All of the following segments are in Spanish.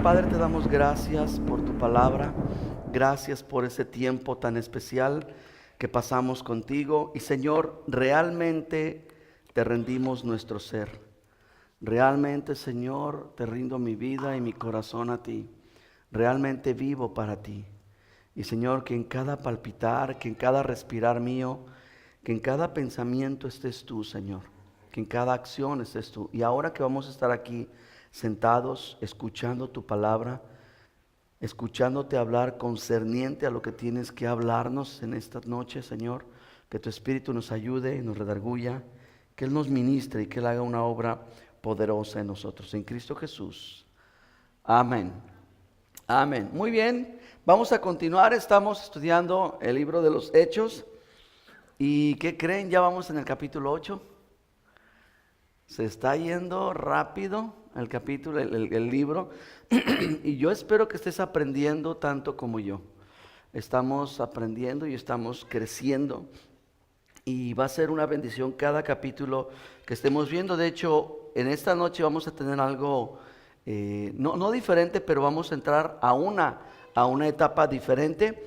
Padre, te damos gracias por tu palabra, gracias por ese tiempo tan especial que pasamos contigo. Y Señor, realmente te rendimos nuestro ser. Realmente, Señor, te rindo mi vida y mi corazón a ti. Realmente vivo para ti. Y Señor, que en cada palpitar, que en cada respirar mío, que en cada pensamiento estés tú, Señor. Que en cada acción estés tú. Y ahora que vamos a estar aquí sentados, escuchando tu palabra, escuchándote hablar concerniente a lo que tienes que hablarnos en esta noche, Señor, que tu Espíritu nos ayude y nos redarguya, que Él nos ministre y que Él haga una obra poderosa en nosotros, en Cristo Jesús. Amén. Amén. Muy bien, vamos a continuar. Estamos estudiando el libro de los Hechos. ¿Y qué creen? Ya vamos en el capítulo 8. Se está yendo rápido el capítulo, el libro. Y yo espero que estés aprendiendo tanto como yo. Estamos aprendiendo y estamos creciendo. Y va a ser una bendición cada capítulo que estemos viendo. De hecho, en esta noche vamos a tener algo, no diferente, pero vamos a entrar a una etapa diferente.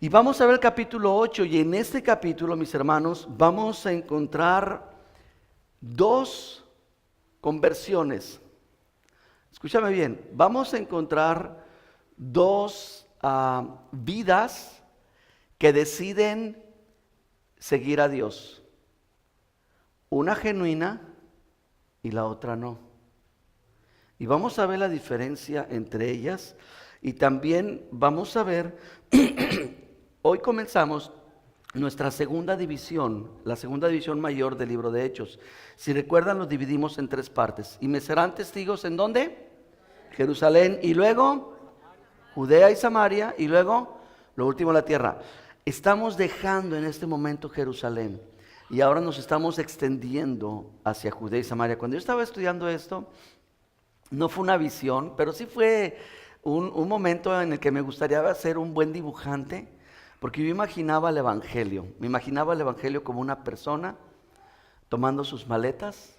Y vamos a ver el capítulo 8. Y en este capítulo, mis hermanos, vamos a encontrar dos conversiones. Escúchame bien, vamos a encontrar dos vidas que deciden seguir a Dios. Una genuina y la otra no. Y vamos a ver la diferencia entre ellas. Y también vamos a ver, hoy comenzamos nuestra segunda división, la segunda división mayor del libro de Hechos. Si recuerdan, lo dividimos en tres partes. Y me serán testigos, ¿en dónde? Jerusalén, y luego Judea y Samaria, y luego lo último, la tierra. Estamos dejando en este momento Jerusalén y ahora nos estamos extendiendo hacia Judea y Samaria. Cuando yo estaba estudiando esto, no fue una visión, pero sí fue un momento en el que me gustaría ser un buen dibujante, porque yo imaginaba el Evangelio. Me imaginaba el Evangelio como una persona tomando sus maletas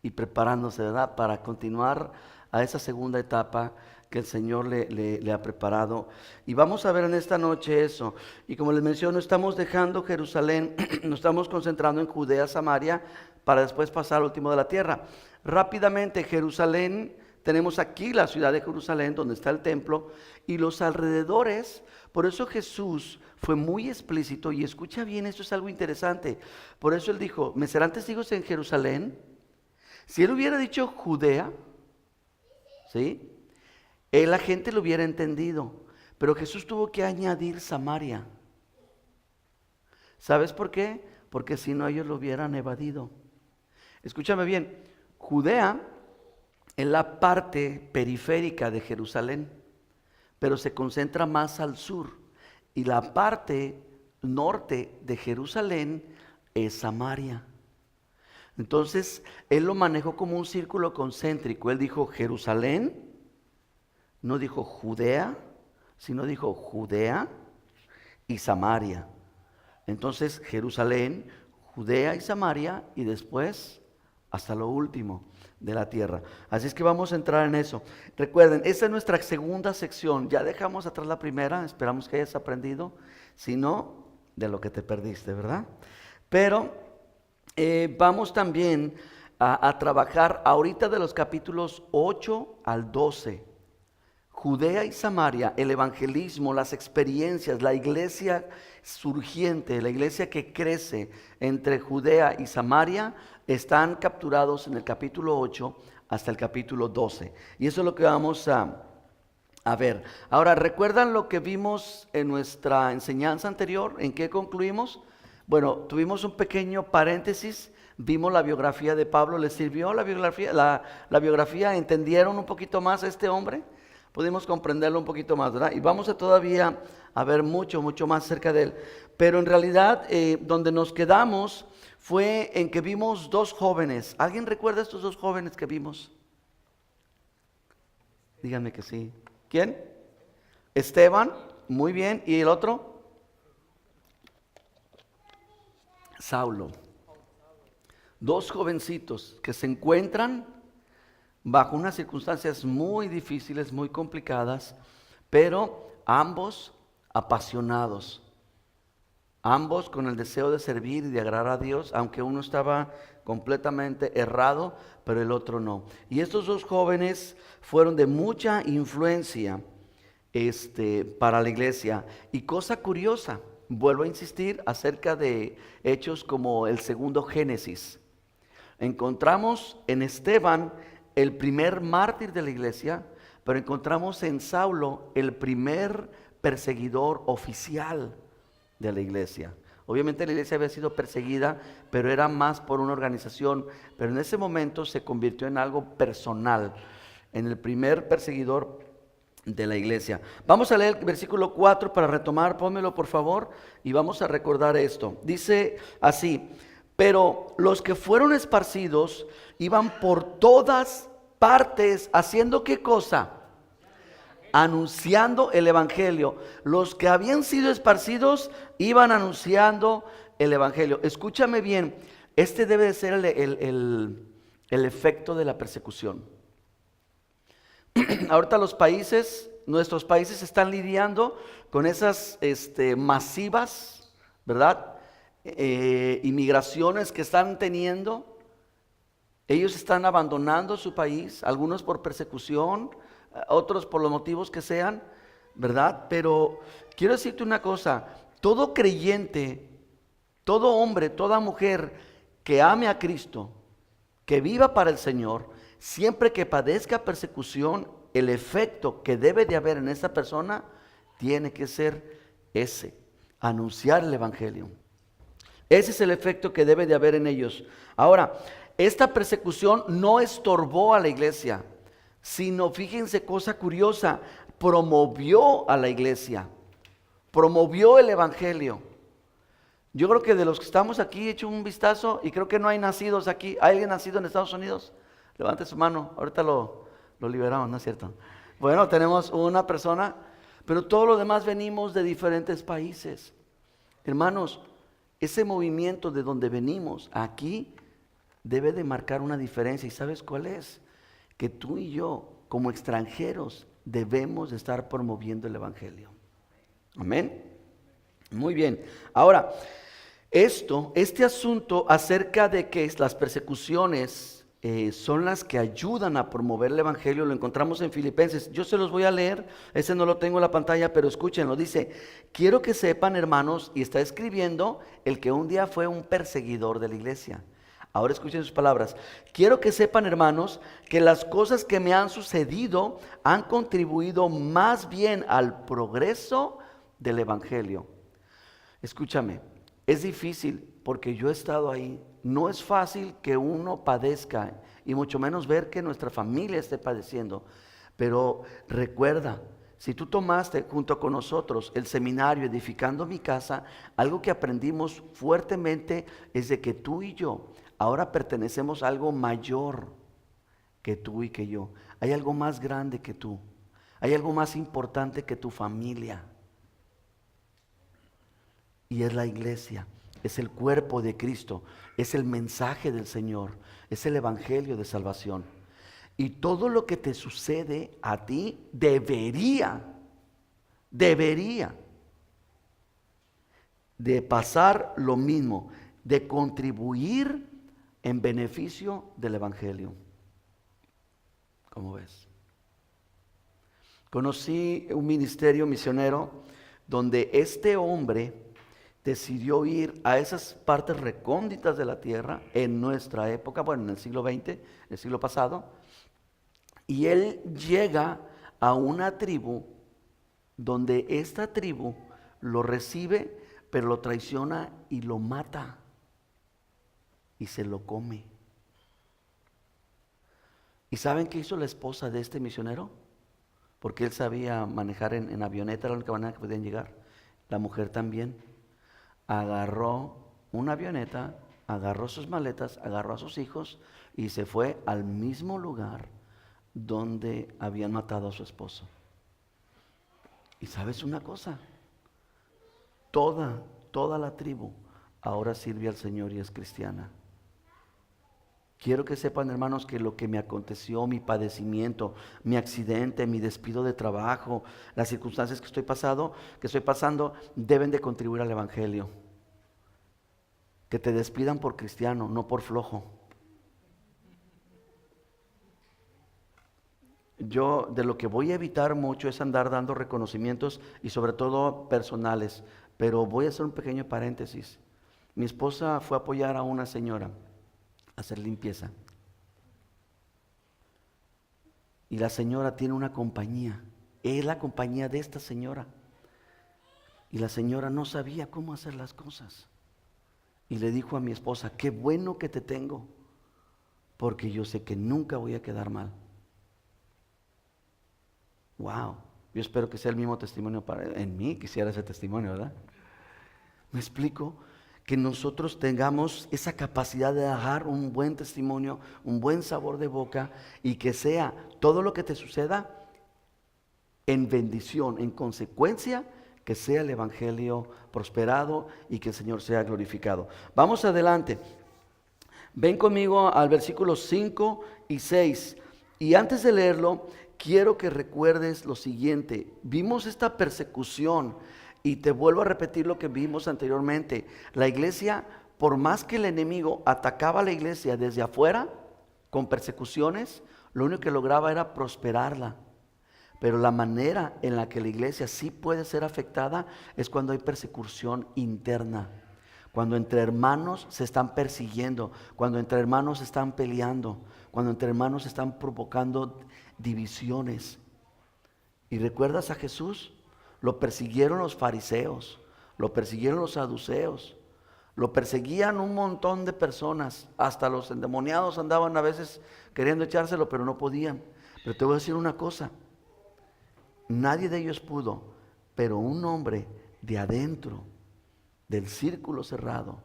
y preparándose, ¿verdad?, para continuar a esa segunda etapa que el Señor le ha preparado. Y vamos a ver en esta noche eso. Y como les menciono, estamos dejando Jerusalén, nos estamos concentrando en Judea, Samaria, para después pasar al último de la tierra. Rápidamente, Jerusalén, tenemos aquí la ciudad de Jerusalén, donde está el templo, y los alrededores. Por eso Jesús fue muy explícito, y escucha bien, esto es algo interesante. Por eso Él dijo, me serán testigos en Jerusalén. Si Él hubiera dicho Judea, ¿sí?, la gente lo hubiera entendido, pero Jesús tuvo que añadir Samaria. ¿Sabes por qué? Porque si no, ellos lo hubieran evadido. Escúchame bien, Judea es la parte periférica de Jerusalén, pero se concentra más al sur, y la parte norte de Jerusalén es Samaria. Entonces, Él lo manejó como un círculo concéntrico. Él dijo Jerusalén, no dijo Judea, sino dijo Judea y Samaria. Entonces, Jerusalén, Judea y Samaria, y después hasta lo último de la tierra. Así es que vamos a entrar en eso. Recuerden, esta es nuestra segunda sección. Ya dejamos atrás la primera, esperamos que hayas aprendido. Si no, de lo que te perdiste, ¿verdad? Pero vamos también a trabajar ahorita de los capítulos 8 al 12. Judea y Samaria, el evangelismo, las experiencias, la iglesia surgiente, la iglesia que crece entre Judea y Samaria, están capturados en el capítulo 8 hasta el capítulo 12. Y eso es lo que vamos a ver. Ahora, ¿recuerdan lo que vimos en nuestra enseñanza anterior? ¿En qué concluimos? Bueno, tuvimos un pequeño paréntesis. Vimos la biografía de Pablo. ¿Les sirvió la biografía? La biografía, ¿entendieron un poquito más a este hombre? Pudimos comprenderlo un poquito más, ¿verdad? Y vamos a todavía a ver mucho más cerca de él. Pero en realidad, donde nos quedamos fue en que vimos dos jóvenes. ¿Alguien recuerda a estos dos jóvenes que vimos? Díganme que sí. ¿Quién? Esteban, muy bien. ¿Y el otro? Saulo. Dos jovencitos que se encuentran bajo unas circunstancias muy difíciles, muy complicadas, pero ambos apasionados, ambos con el deseo de servir y de agradar a Dios, aunque uno estaba completamente errado, pero el otro no. Y estos dos jóvenes fueron de mucha influencia para la iglesia. Y cosa curiosa, vuelvo a insistir acerca de hechos como el segundo Génesis. Encontramos en Esteban el primer mártir de la iglesia, pero encontramos en Saulo el primer perseguidor oficial de la iglesia. Obviamente la iglesia había sido perseguida, pero era más por una organización, pero en ese momento se convirtió en algo personal, en el primer perseguidor de la iglesia. Vamos a leer el versículo 4 para retomar, pónmelo por favor, y vamos a recordar esto. Dice así: pero los que fueron esparcidos iban por todas partes, ¿haciendo qué cosa? Anunciando el evangelio. Los que habían sido esparcidos iban anunciando el evangelio. Escúchame bien, este debe de ser el efecto de la persecución. Ahorita nuestros países están lidiando con esas masivas, ¿verdad? Inmigraciones que están teniendo. Ellos están abandonando su país, algunos por persecución, otros por los motivos que sean, ¿verdad? Pero quiero decirte una cosa: todo creyente, todo hombre, toda mujer que ame a Cristo, que viva para el Señor, siempre que padezca persecución, el efecto que debe de haber en esa persona tiene que ser ese: anunciar el evangelio. Ese es el efecto que debe de haber en ellos. Ahora, esta persecución no estorbó a la iglesia, sino, fíjense, cosa curiosa, promovió a la iglesia, promovió el evangelio. Yo creo que de los que estamos aquí, he hecho un vistazo y creo que no hay nacidos aquí. ¿Hay alguien nacido en Estados Unidos? Levante su mano, ahorita lo liberamos, ¿no es cierto? Bueno, tenemos una persona, pero todo lo demás venimos de diferentes países. Hermanos, ese movimiento de donde venimos aquí debe de marcar una diferencia. ¿Y sabes cuál es? Que tú y yo, como extranjeros, debemos de estar promoviendo el evangelio. Amén. Muy bien. Ahora, este asunto acerca de que las persecuciones son las que ayudan a promover el evangelio, lo encontramos en Filipenses. Yo se los voy a leer, ese no lo tengo en la pantalla, pero escúchenlo. Dice: quiero que sepan, hermanos, y está escribiendo el que un día fue un perseguidor de la iglesia. Ahora escuchen sus palabras: quiero que sepan, hermanos, que las cosas que me han sucedido han contribuido más bien al progreso del evangelio. Escúchame, es difícil porque yo he estado ahí. No es fácil que uno padezca y mucho menos ver que nuestra familia esté padeciendo. Pero recuerda, si tú tomaste junto con nosotros el seminario Edificando mi Casa, algo que aprendimos fuertemente es de que tú y yo ahora pertenecemos a algo mayor que tú y que yo. Hay algo más grande que tú. Hay algo más importante que tu familia. Y es la iglesia, es el cuerpo de Cristo, es el mensaje del Señor, es el evangelio de salvación. Y todo lo que te sucede a ti debería de pasar lo mismo, de contribuir en beneficio del evangelio. ¿Cómo ves? Conocí un ministerio misionero donde este hombre decidió ir a esas partes recónditas de la tierra en nuestra época, bueno, en el siglo XX, el siglo pasado, y él llega a una tribu donde esta tribu lo recibe, pero lo traiciona y lo mata y se lo come. ¿Y saben qué hizo la esposa de este misionero? Porque él sabía manejar en avioneta, era la única manera que podían llegar. La mujer también agarró una avioneta, agarró sus maletas, agarró a sus hijos y se fue al mismo lugar donde habían matado a su esposo. Y sabes una cosa, toda la tribu ahora sirve al Señor y es cristiana. Quiero que sepan, hermanos, que lo que me aconteció, mi padecimiento, mi accidente, mi despido de trabajo, las circunstancias que estoy pasando, deben de contribuir al evangelio. Que te despidan por cristiano, no por flojo. Yo de lo que voy a evitar mucho es andar dando reconocimientos y sobre todo personales. Pero voy a hacer un pequeño paréntesis. Mi esposa fue a apoyar a una señora a hacer limpieza. Y la señora tiene una compañía. Es la compañía de esta señora. Y la señora no sabía cómo hacer las cosas. Y le dijo a mi esposa, qué bueno que te tengo, porque yo sé que nunca voy a quedar mal. Wow, yo espero que sea el mismo testimonio en mí, quisiera ese testimonio, ¿verdad? ¿Me explico? Que nosotros tengamos esa capacidad de dar un buen testimonio, un buen sabor de boca, y que sea todo lo que te suceda en bendición, en consecuencia, que sea el evangelio prosperado y que el Señor sea glorificado. Vamos adelante. Ven conmigo al versículo 5 y 6. Y antes de leerlo, quiero que recuerdes lo siguiente. Vimos esta persecución y te vuelvo a repetir lo que vimos anteriormente. La iglesia, por más que el enemigo atacaba a la iglesia desde afuera con persecuciones, lo único que lograba era prosperarla. Pero la manera en la que la iglesia sí puede ser afectada es cuando hay persecución interna. Cuando entre hermanos se están persiguiendo, cuando entre hermanos se están peleando, cuando entre hermanos se están provocando divisiones. ¿Y recuerdas a Jesús? Lo persiguieron los fariseos, lo persiguieron los saduceos, lo perseguían un montón de personas, hasta los endemoniados andaban a veces queriendo echárselo, pero no podían. Pero te voy a decir una cosa, nadie de ellos pudo, pero un hombre de adentro, del círculo cerrado,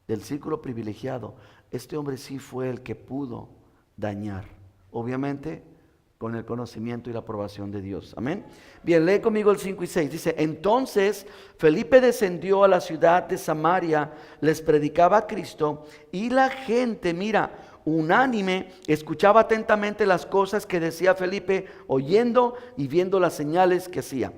del círculo privilegiado, este hombre sí fue el que pudo dañar, obviamente con el conocimiento y la aprobación de Dios. Amén. Bien, lee conmigo el 5 y 6. Dice, entonces Felipe descendió a la ciudad de Samaria, les predicaba a Cristo y la gente, mira, unánime, escuchaba atentamente las cosas que decía Felipe, oyendo y viendo las señales que hacía.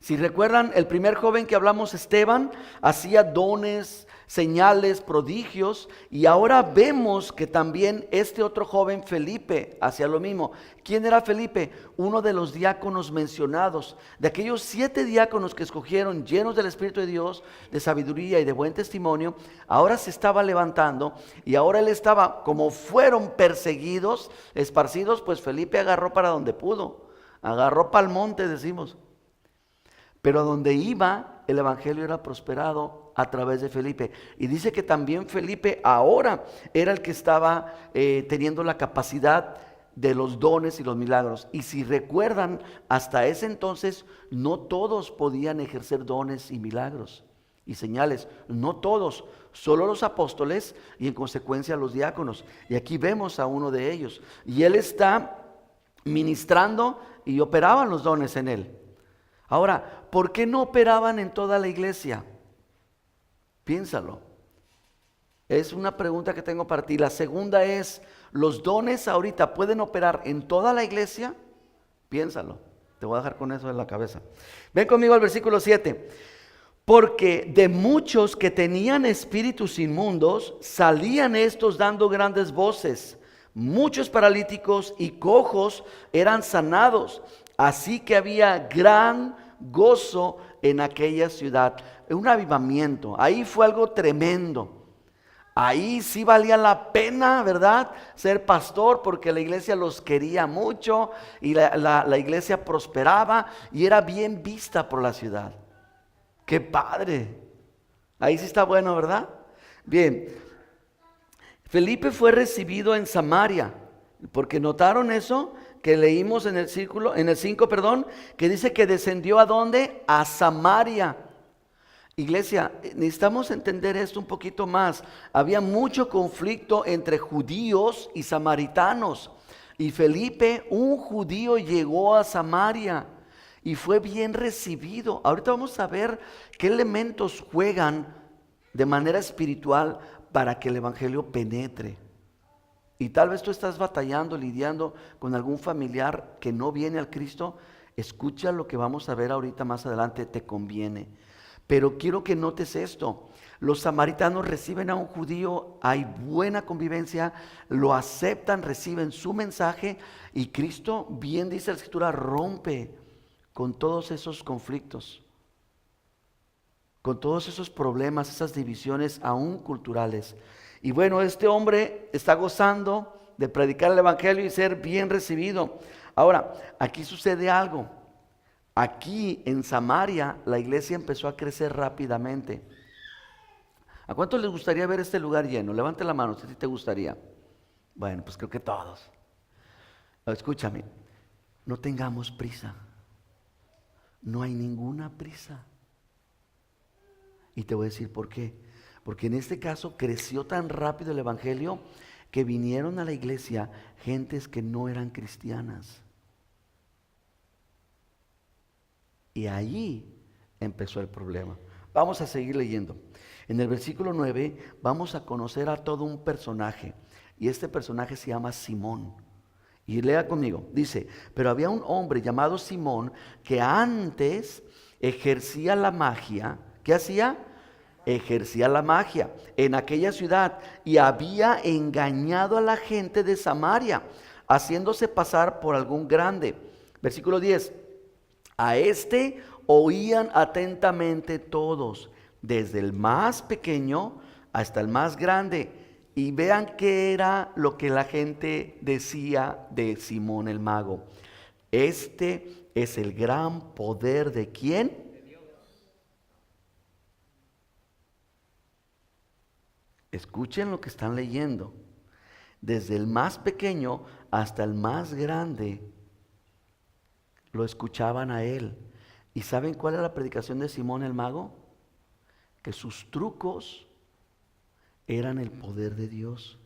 Si recuerdan, el primer joven que hablamos, Esteban, hacía dones, señales, prodigios, y ahora vemos que también este otro joven, Felipe, hacía lo mismo. ¿Quién era Felipe? Uno de los diáconos mencionados, de aquellos 7 diáconos que escogieron, llenos del Espíritu de Dios, de sabiduría y de buen testimonio. Ahora se estaba levantando y ahora él estaba, como fueron perseguidos, esparcidos, pues Felipe agarró para donde pudo, agarró para el monte, decimos. Pero a donde iba, el evangelio era prosperado a través de Felipe. Y dice que también Felipe ahora era el que estaba teniendo la capacidad de los dones y los milagros. Y si recuerdan, hasta ese entonces no todos podían ejercer dones y milagros y señales. No todos, solo los apóstoles y en consecuencia los diáconos. Y aquí vemos a uno de ellos. Y él está ministrando y operaban los dones en él. Ahora, ¿por qué no operaban en toda la iglesia? Piénsalo. Es una pregunta que tengo para ti. La segunda es, ¿los dones ahorita pueden operar en toda la iglesia? Piénsalo. Te voy a dejar con eso en la cabeza. Ven conmigo al versículo 7. Porque de muchos que tenían espíritus inmundos, salían estos dando grandes voces. Muchos paralíticos y cojos eran sanados. Así que había gran gozo en aquella ciudad. Un avivamiento. Ahí fue algo tremendo. Ahí sí valía la pena, ¿verdad?, ser pastor, porque la iglesia los quería mucho y la iglesia prosperaba y era bien vista por la ciudad. ¡Qué padre! Ahí sí está bueno, ¿verdad? Bien. Felipe fue recibido en Samaria, porque notaron eso que leímos en el 5, que dice que descendió ¿a dónde? A Samaria. Iglesia, necesitamos entender esto un poquito más. Había mucho conflicto entre judíos y samaritanos. Y Felipe, un judío, llegó a Samaria y fue bien recibido. Ahorita vamos a ver qué elementos juegan de manera espiritual para que el evangelio penetre. Y tal vez tú estás batallando, lidiando con algún familiar que no viene al Cristo. Escucha lo que vamos a ver ahorita más adelante, te conviene. Pero quiero que notes esto. Los samaritanos reciben a un judío, hay buena convivencia, lo aceptan, reciben su mensaje y Cristo, bien dice la Escritura, rompe con todos esos conflictos, con todos esos problemas, esas divisiones aún culturales. Y bueno, este hombre está gozando de predicar el evangelio y ser bien recibido. Ahora, aquí sucede algo. Aquí en Samaria la iglesia empezó a crecer rápidamente. ¿A cuántos les gustaría ver este lugar lleno? Levante la mano, si te gustaría. Bueno, pues creo que todos. Escúchame, no tengamos prisa. No hay ninguna prisa. Y te voy a decir por qué. Porque en este caso creció tan rápido el evangelio que vinieron a la iglesia gentes que no eran cristianas. Y allí empezó el problema. Vamos a seguir leyendo. En el versículo 9 vamos a conocer a todo un personaje. Y este personaje se llama Simón. Y lea conmigo. Dice, pero había un hombre llamado Simón que antes ejercía la magia. ¿Qué hacía? Ejercía la magia en aquella ciudad y había engañado a la gente de Samaria, haciéndose pasar por algún grande. Versículo 10. A este oían atentamente todos, desde el más pequeño hasta el más grande. Y vean qué era lo que la gente decía de Simón el mago. Este es el gran poder de ¿quién? Escuchen lo que están leyendo. Desde el más pequeño hasta el más grande lo escuchaban a él. ¿Y saben cuál era la predicación de Simón el mago? Que sus trucos eran el poder de Dios.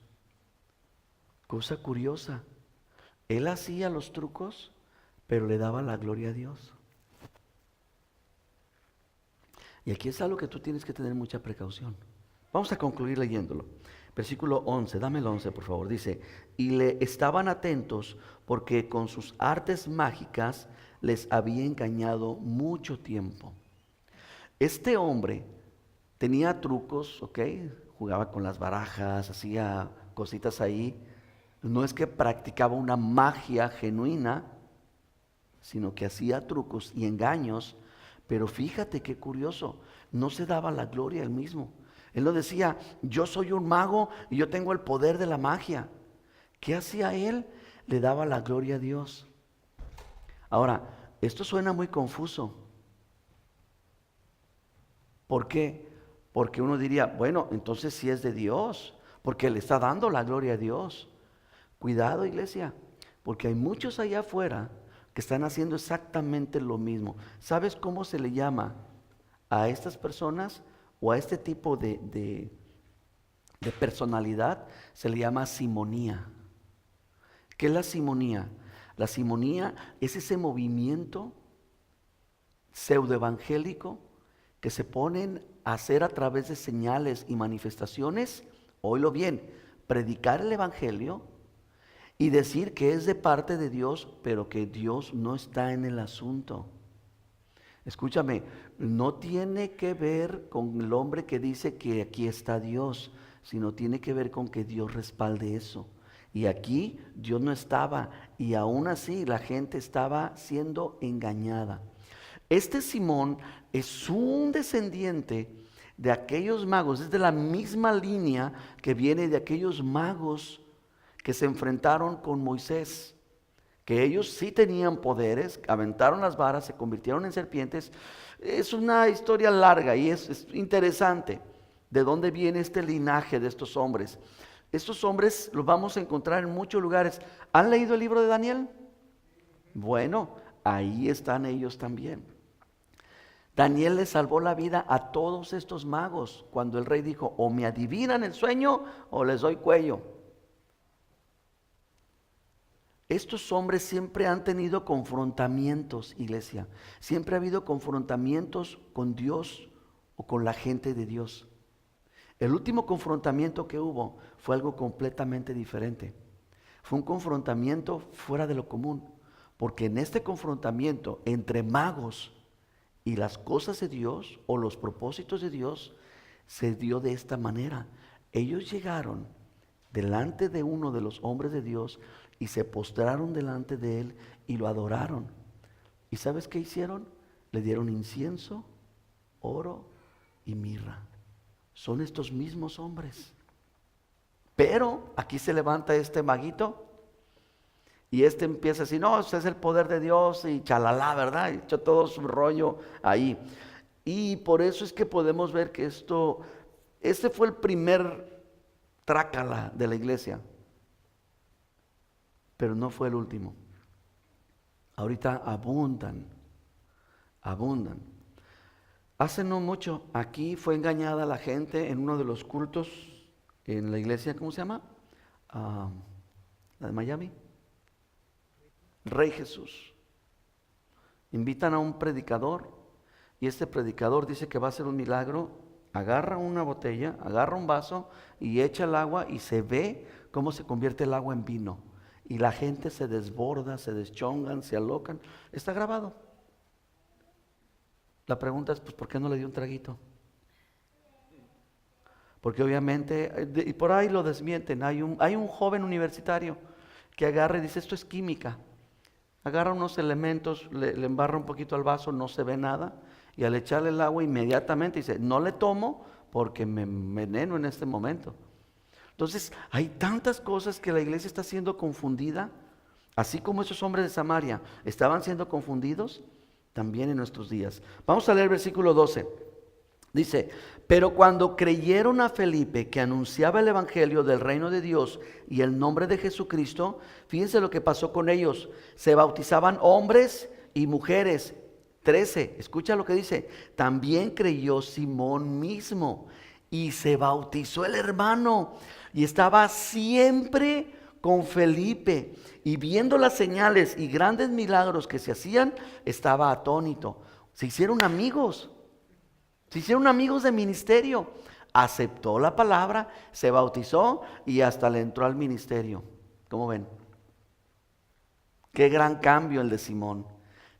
Cosa curiosa. Él hacía los trucos, pero le daba la gloria a Dios. Y aquí es algo que tú tienes que tener mucha precaución. Vamos a concluir leyéndolo. Versículo 11, dame el 11 por favor. Dice, y le estaban atentos porque con sus artes mágicas les había engañado mucho tiempo. Este hombre tenía trucos, ¿ok? Jugaba con las barajas, hacía cositas ahí. No es que practicaba una magia genuina, sino que hacía trucos y engaños. Pero fíjate qué curioso, no se daba la gloria a él mismo. Él no decía, yo soy un mago y yo tengo el poder de la magia. ¿Qué hacía él? Le daba la gloria a Dios. Ahora, esto suena muy confuso. ¿Por qué? Porque uno diría, bueno, entonces sí es de Dios, porque le está dando la gloria a Dios. Cuidado, iglesia, porque hay muchos allá afuera que están haciendo exactamente lo mismo. ¿Sabes cómo se le llama a estas personas o a este tipo de personalidad? Se le llama simonía. ¿Qué es la simonía? La simonía es ese movimiento pseudoevangélico que se ponen a hacer a través de señales y manifestaciones, oílo bien, predicar el evangelio y decir que es de parte de Dios, pero que Dios no está en el asunto. Escúchame, no tiene que ver con el hombre que dice que aquí está Dios, sino tiene que ver con que Dios respalde eso. Y aquí Dios no estaba, y aún así la gente estaba siendo engañada. Este Simón es un descendiente de aquellos magos, es de la misma línea que viene de aquellos magos que se enfrentaron con Moisés, que ellos sí tenían poderes, aventaron las varas, se convirtieron en serpientes. Es una historia larga y es interesante de dónde viene este linaje de estos hombres. Estos hombres los vamos a encontrar en muchos lugares. ¿Han leído el libro de Daniel? Bueno, ahí están ellos también. Daniel le salvó la vida a todos estos magos cuando el rey dijo, o me adivinan el sueño o les doy cuello. Estos hombres siempre han tenido confrontamientos, iglesia. Siempre ha habido confrontamientos con Dios o con la gente de Dios. El último confrontamiento que hubo fue algo completamente diferente. Fue un confrontamiento fuera de lo común, porque en este confrontamiento entre magos y las cosas de Dios o los propósitos de Dios se dio de esta manera. Ellos llegaron delante de uno de los hombres de Dios y se postraron delante de él y lo adoraron. ¿Y sabes qué hicieron? Le dieron incienso, oro y mirra. Son estos mismos hombres. Pero aquí se levanta este maguito y este empieza a decir, no, ese es el poder de Dios y chalala, ¿verdad? Y echó todo su rollo ahí. Y por eso es que podemos ver que este fue el primer trácala de la iglesia, pero no fue el último. Ahorita abundan. Hace no mucho, aquí fue engañada la gente en uno de los cultos en la iglesia, ¿cómo se llama? La de Miami. Rey Jesús. Invitan a un predicador y este predicador dice que va a hacer un milagro. Agarra una botella, agarra un vaso y echa el agua y se ve cómo se convierte el agua en vino. Y la gente se desborda, se deschongan, se alocan. Está grabado. La pregunta es, pues, ¿por qué no le dio un traguito? Porque obviamente, y por ahí lo desmienten, hay un joven universitario que agarra y dice, esto es química. Agarra unos elementos, le embarra un poquito al vaso, no se ve nada, y al echarle el agua inmediatamente dice, no le tomo porque me enveneno en este momento. Entonces, hay tantas cosas que la iglesia está siendo confundida, así como esos hombres de Samaria estaban siendo confundidos, también en nuestros días. Vamos a leer el versículo 12. Dice, pero cuando creyeron a Felipe que anunciaba el evangelio del reino de Dios y el nombre de Jesucristo, fíjense lo que pasó con ellos. Se bautizaban hombres y mujeres. 13, escucha lo que dice. También creyó Simón mismo y se bautizó el hermano y estaba siempre con Felipe, y viendo las señales y grandes milagros que se hacían, estaba atónito. Se hicieron amigos de ministerio. Aceptó la palabra, se bautizó y hasta le entró al ministerio. ¿Cómo ven? Qué gran cambio el de Simón.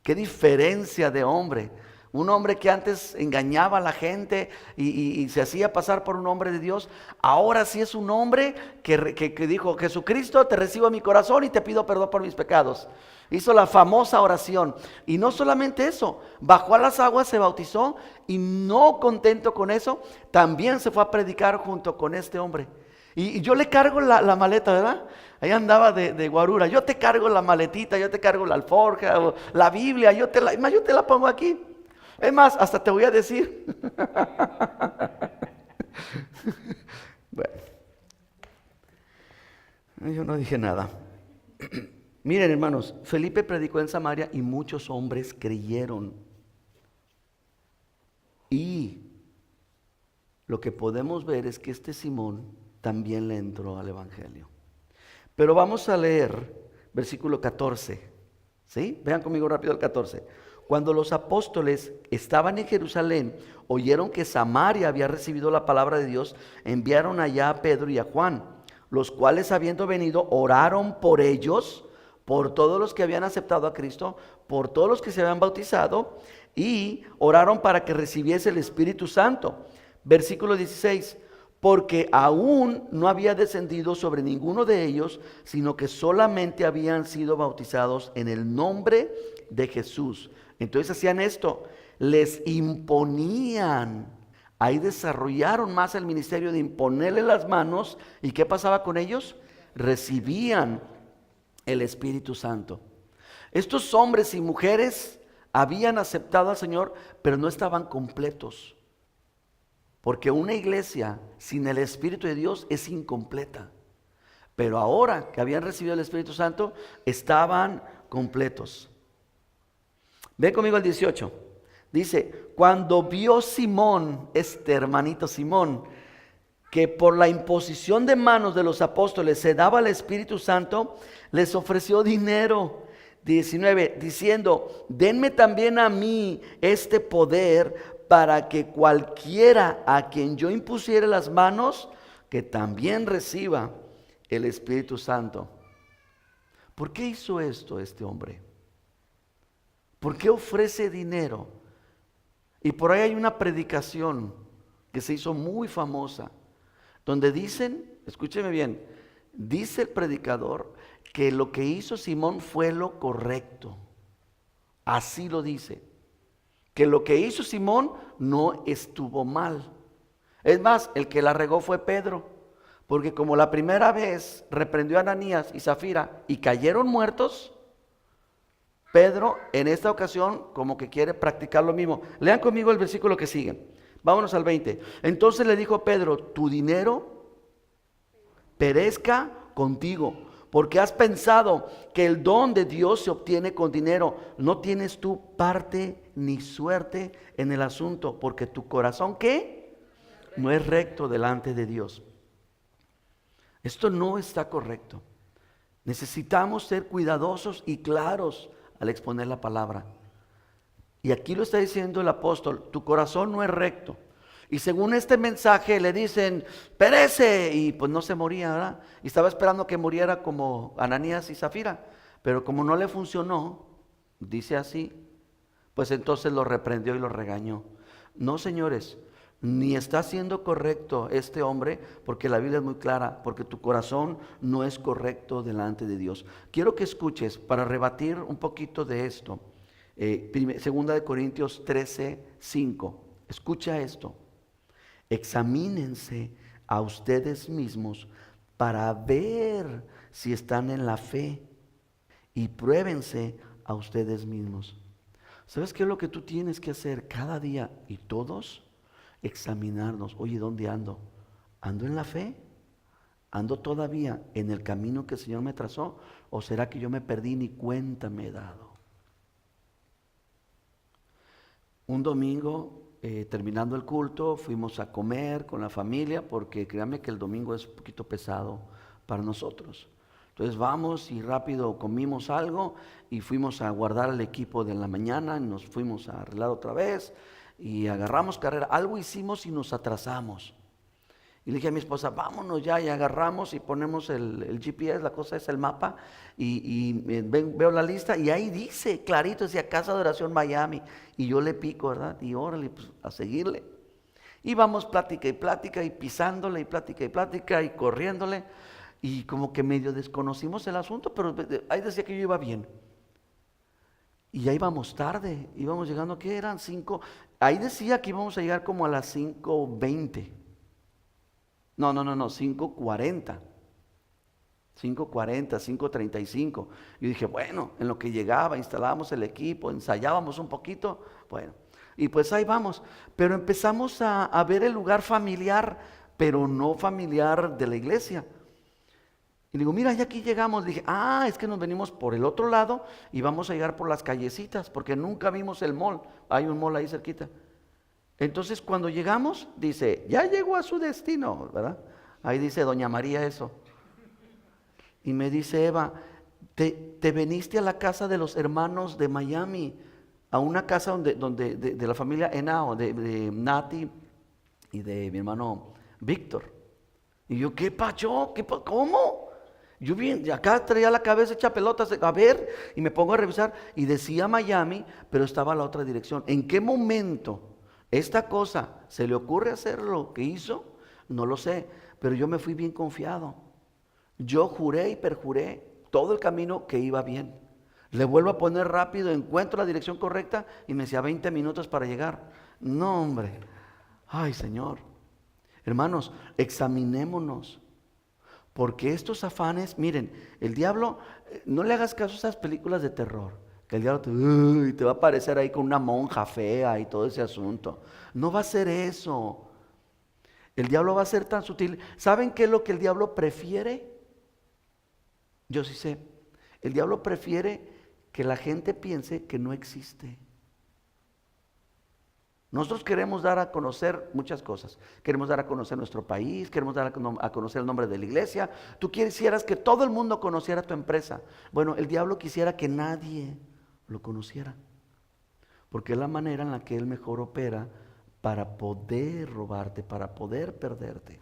Qué diferencia de hombre. Un hombre que antes engañaba a la gente y se hacía pasar por un hombre de Dios, ahora sí es un hombre que dijo, Jesucristo, te recibo en mi corazón y te pido perdón por mis pecados. Hizo la famosa oración. Y no solamente eso, bajó a las aguas, se bautizó y no contento con eso, también se fue a predicar junto con este hombre. Y yo le cargo la maleta, ¿verdad? Ahí andaba de guarura. Yo te cargo la maletita, yo te cargo la alforja, o la Biblia, yo te la pongo aquí. Es más, hasta te voy a decir. Bueno, yo no dije nada. Miren, hermanos, Felipe predicó en Samaria y muchos hombres creyeron. Y lo que podemos ver es que este Simón también le entró al evangelio. Pero vamos a leer versículo 14. ¿Sí? Vean conmigo rápido el 14. Cuando los apóstoles estaban en Jerusalén, oyeron que Samaria había recibido la palabra de Dios, enviaron allá a Pedro y a Juan, los cuales, habiendo venido, oraron por ellos, por todos los que habían aceptado a Cristo, por todos los que se habían bautizado, y oraron para que recibiese el Espíritu Santo. Versículo 16, porque aún no había descendido sobre ninguno de ellos, sino que solamente habían sido bautizados en el nombre de Jesús. Entonces hacían esto, les imponían. Ahí desarrollaron más el ministerio de imponerle las manos. ¿Y qué pasaba con ellos? Recibían el Espíritu Santo. Estos hombres y mujeres habían aceptado al Señor, pero no estaban completos. Porque una iglesia sin el Espíritu de Dios es incompleta. Pero ahora que habían recibido el Espíritu Santo, estaban completos. Ve conmigo el 18. Dice, cuando vio Simón, este hermanito Simón, que por la imposición de manos de los apóstoles se daba el Espíritu Santo, les ofreció dinero. 19, diciendo, denme también a mí este poder para que cualquiera a quien yo impusiere las manos, que también reciba el Espíritu Santo. ¿Por qué hizo esto este hombre? ¿Por qué ofrece dinero? Y por ahí hay una predicación que se hizo muy famosa, donde dicen, escúcheme bien, dice el predicador que lo que hizo Simón fue lo correcto. Así lo dice. Que lo que hizo Simón no estuvo mal. Es más, el que la regó fue Pedro. Porque como la primera vez reprendió a Ananías y Zafira y cayeron muertos, Pedro en esta ocasión como que quiere practicar lo mismo. Lean conmigo el versículo que sigue. Vámonos al 20. Entonces le dijo Pedro, tu dinero perezca contigo, porque has pensado que el don de Dios se obtiene con dinero. No tienes tú parte ni suerte en el asunto, porque tu corazón, ¿qué? No es recto delante de Dios. Esto no está correcto. Necesitamos ser cuidadosos y claros al exponer la palabra. Y aquí lo está diciendo el apóstol, tu corazón no es recto. Y según este mensaje le dicen, perece, y pues no se moría, ¿verdad? Y estaba esperando que muriera como Ananías y Zafira, pero como no le funcionó, dice así, pues entonces lo reprendió y lo regañó. No, señores, ni está siendo correcto este hombre, porque la Biblia es muy clara, porque tu corazón no es correcto delante de Dios. Quiero que escuches, para rebatir un poquito de esto, segunda de Corintios 13:5. Escucha esto. Examínense a ustedes mismos para ver si están en la fe, y pruébense a ustedes mismos. ¿Sabes qué es lo que tú tienes que hacer cada día y todos? Examinarnos. Oye, ¿dónde ando? ¿Ando en la fe? ¿Ando todavía en el camino que el Señor me trazó? ¿O será que yo me perdí ni cuenta me he dado? Un domingo, terminando el culto, fuimos a comer con la familia, porque créanme que el domingo es un poquito pesado para nosotros. Entonces vamos y rápido comimos algo y fuimos a guardar el equipo de la mañana, y nos fuimos a arreglar otra vez y agarramos carrera. Algo hicimos y nos atrasamos. Y le dije a mi esposa, vámonos ya, y agarramos y ponemos el GPS, la cosa es el mapa, y veo la lista y ahí dice, clarito, decía Casa de Oración Miami, y yo le pico, ¿verdad? Y órale, pues a seguirle. Y vamos plática y pisándole, y plática y corriéndole, y como que medio desconocimos el asunto, pero ahí decía que yo iba bien. Y ya íbamos tarde, íbamos llegando, ¿qué eran? 5, ahí decía que íbamos a llegar como a las 5:20. No, 5:40. 5:40, 5:35. Yo dije, bueno, en lo que llegaba, instalábamos el equipo, ensayábamos un poquito, bueno, y pues ahí vamos. Pero empezamos a ver el lugar familiar, pero no familiar de la iglesia. Y digo, mira, ya aquí llegamos. Dije, es que nos venimos por el otro lado y vamos a llegar por las callecitas, porque nunca vimos el mall. Hay un mall ahí cerquita. Entonces cuando llegamos, dice, ya llegó a su destino, ¿verdad? Ahí dice Doña María eso. Y me dice Eva, te veniste a la casa de los hermanos de Miami, a una casa de la familia Henao, de Nati y de mi hermano Víctor. Y yo, ¿qué pacho? ¿Cómo? Yo bien, acá traía la cabeza hecha pelotas, a ver, y me pongo a revisar, y decía Miami, pero estaba a la otra dirección. ¿En qué momento esta cosa se le ocurre hacer lo que hizo? No lo sé, pero yo me fui bien confiado. Yo juré y perjuré todo el camino que iba bien. Le vuelvo a poner rápido, encuentro la dirección correcta y me decía 20 minutos para llegar. No, hombre. Ay, Señor. Hermanos, examinémonos. Porque estos afanes, miren, el diablo, no le hagas caso a esas películas de terror, que el diablo te va a aparecer ahí con una monja fea y todo ese asunto. No va a ser eso. El diablo va a ser tan sutil. ¿Saben qué es lo que el diablo prefiere? Yo sí sé. El diablo prefiere que la gente piense que no existe. Nosotros queremos dar a conocer muchas cosas. Queremos dar a conocer nuestro país, queremos dar a conocer el nombre de la iglesia. Tú quisieras que todo el mundo conociera tu empresa. Bueno, el diablo quisiera que nadie lo conociera, porque es la manera en la que él mejor opera para poder robarte, para poder perderte.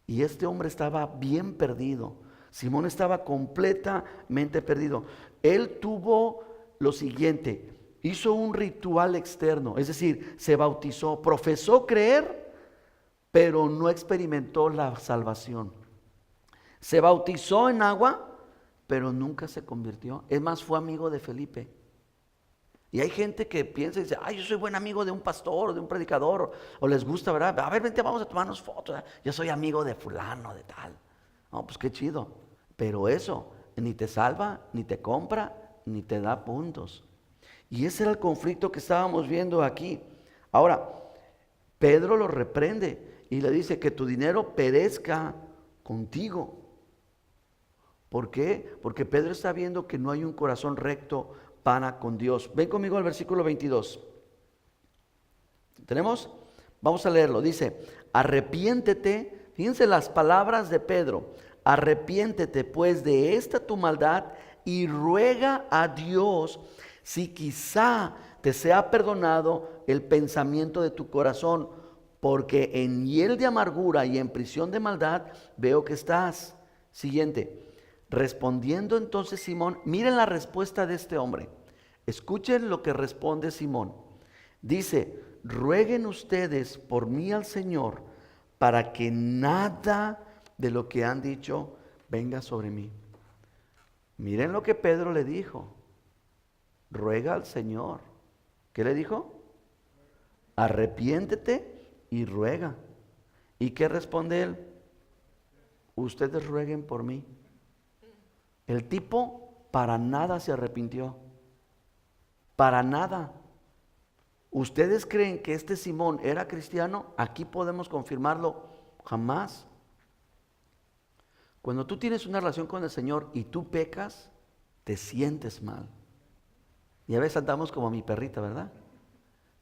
Y este hombre estaba bien perdido. Simón estaba completamente perdido. Él tuvo lo siguiente, hizo un ritual externo, es decir, se bautizó, profesó creer, pero no experimentó la salvación. Se bautizó en agua, pero nunca se convirtió. Es más, fue amigo de Felipe. Y hay gente que piensa y dice, ay, yo soy buen amigo de un pastor, de un predicador, o les gusta, ¿verdad? A ver, vente, vamos a tomarnos fotos, ¿verdad? Yo soy amigo de fulano, de tal. No, pues qué chido. Pero eso ni te salva, ni te compra, ni te da puntos. Y ese era el conflicto que estábamos viendo aquí. Ahora, Pedro lo reprende y le dice que tu dinero perezca contigo. ¿Por qué? Porque Pedro está viendo que no hay un corazón recto para con Dios. Ven conmigo al versículo 22. ¿Tenemos? Vamos a leerlo. Dice, arrepiéntete. Fíjense las palabras de Pedro. Arrepiéntete pues de esta tu maldad y ruega a Dios si quizá te sea perdonado el pensamiento de tu corazón, porque en hiel de amargura y en prisión de maldad veo que estás. Siguiente. Respondiendo entonces Simón, miren la respuesta de este hombre. Escuchen lo que responde Simón. Dice, rueguen ustedes por mí al Señor para que nada de lo que han dicho venga sobre mí. Miren lo que Pedro le dijo. Ruega al Señor. ¿Qué le dijo? Arrepiéntete y ruega. ¿Y qué responde él? Ustedes rueguen por mí. El tipo para nada se arrepintió. Para nada. ¿Ustedes creen que este Simón era cristiano? Aquí podemos confirmarlo. Jamás. Cuando tú tienes una relación con el Señor y tú pecas, te sientes mal. Y a veces andamos como mi perrita, ¿verdad?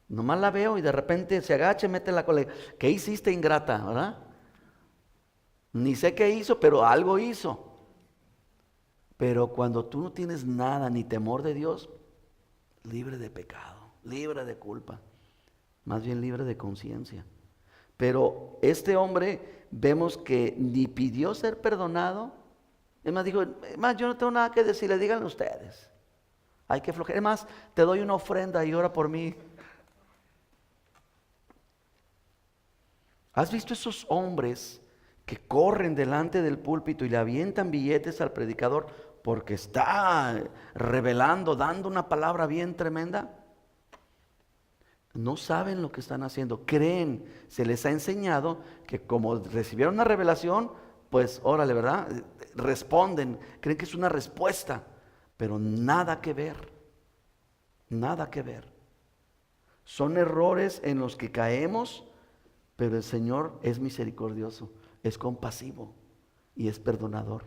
Nomás la veo y de repente se agacha y mete la cola. ¿Qué hiciste, ingrata? ¿Verdad? Ni sé qué hizo, pero algo hizo. Pero cuando tú no tienes nada ni temor de Dios, libre de pecado, libre de culpa, más bien libre de conciencia. Pero este hombre vemos que ni pidió ser perdonado. Es más, dijo, es más, yo no tengo nada que decirle, díganlo ustedes. Hay que flojear. Es más, te doy una ofrenda y ora por mí. ¿Has visto esos hombres que corren delante del púlpito y le avientan billetes al predicador porque está revelando, dando una palabra bien tremenda? No saben lo que están haciendo, creen, se les ha enseñado que como recibieron una revelación, pues órale, ¿verdad? Responden, creen que es una respuesta, pero nada que ver, nada que ver. Son errores en los que caemos, pero el Señor es misericordioso, es compasivo y es perdonador.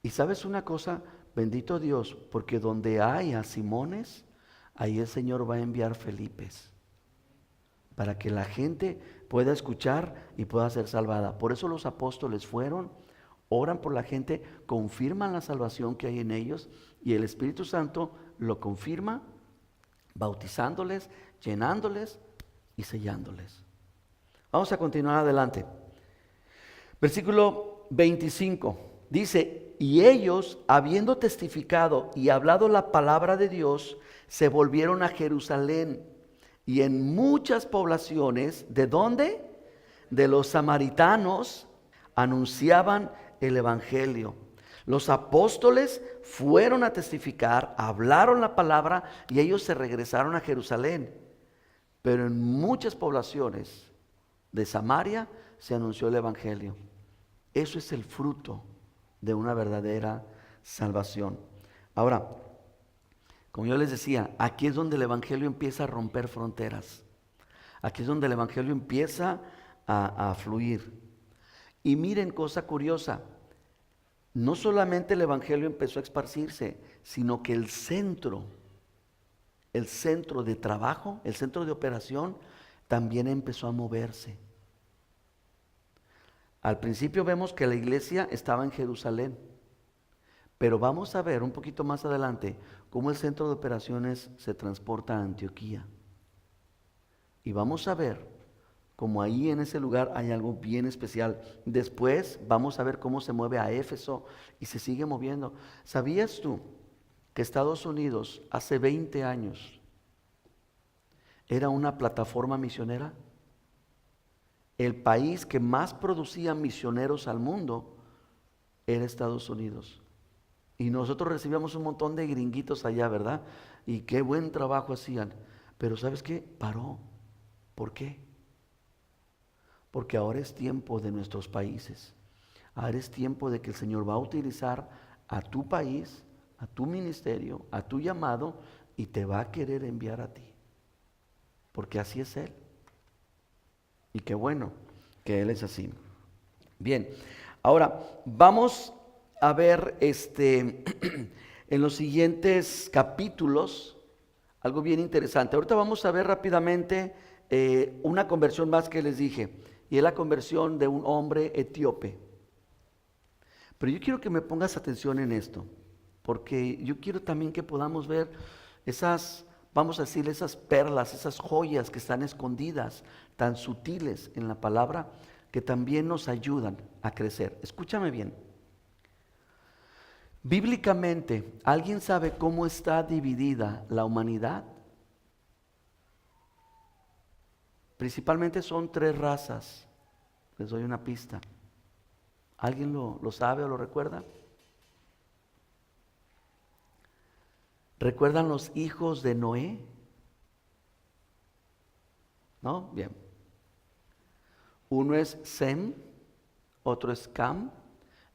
Y sabes una cosa, bendito Dios, porque donde hay a Simones, ahí el Señor va a enviar Felipes, para que la gente pueda escuchar y pueda ser salvada. Por eso los apóstoles fueron, oran por la gente, confirman la salvación que hay en ellos, y el Espíritu Santo lo confirma, bautizándoles, llenándoles y sellándoles. Vamos a continuar adelante. Versículo 25 dice, y ellos, habiendo testificado y hablado la palabra de Dios, se volvieron a Jerusalén, y en muchas poblaciones, ¿de dónde? De los samaritanos, anunciaban el evangelio. Los apóstoles fueron a testificar, hablaron la palabra, y ellos se regresaron a Jerusalén. Pero en muchas poblaciones de Samaria se anunció el evangelio. Eso es el fruto de una verdadera salvación. Ahora, como yo les decía, aquí es donde el evangelio empieza a romper fronteras. Aquí es donde el evangelio empieza a fluir. Y miren, cosa curiosa, no solamente el evangelio empezó a esparcirse, sino que el centro de trabajo, el centro de operación, también empezó a moverse. Al principio vemos que la iglesia estaba en Jerusalén, pero vamos a ver un poquito más adelante cómo el centro de operaciones se transporta a Antioquía. Y vamos a ver cómo ahí en ese lugar hay algo bien especial. Después vamos a ver cómo se mueve a Éfeso y se sigue moviendo. ¿Sabías tú que Estados Unidos hace 20 años era una plataforma misionera? El país que más producía misioneros al mundo era Estados Unidos. Y nosotros recibíamos un montón de gringuitos allá, ¿verdad? Y qué buen trabajo hacían. Pero ¿sabes qué? Paró. ¿Por qué? Porque ahora es tiempo de nuestros países. Ahora es tiempo de que el Señor va a utilizar a tu país, a tu ministerio, a tu llamado, y te va a querer enviar a ti. Porque así es Él. Y qué bueno que Él es así. Bien, ahora vamos a ver en los siguientes capítulos algo bien interesante. Ahorita vamos a ver rápidamente una conversión más que les dije, y es la conversión de un hombre etíope. Pero yo quiero que me pongas atención en esto, porque yo quiero también que podamos ver esas, vamos a decir, esas perlas, esas joyas que están escondidas, tan sutiles en la palabra, que también nos ayudan a crecer. Escúchame bien. Bíblicamente, ¿alguien sabe cómo está dividida la humanidad? Principalmente son 3 razas. Les doy una pista. ¿Alguien lo sabe o lo recuerda? ¿Recuerdan los hijos de Noé? ¿No? Bien. Uno es Sem, otro es Cam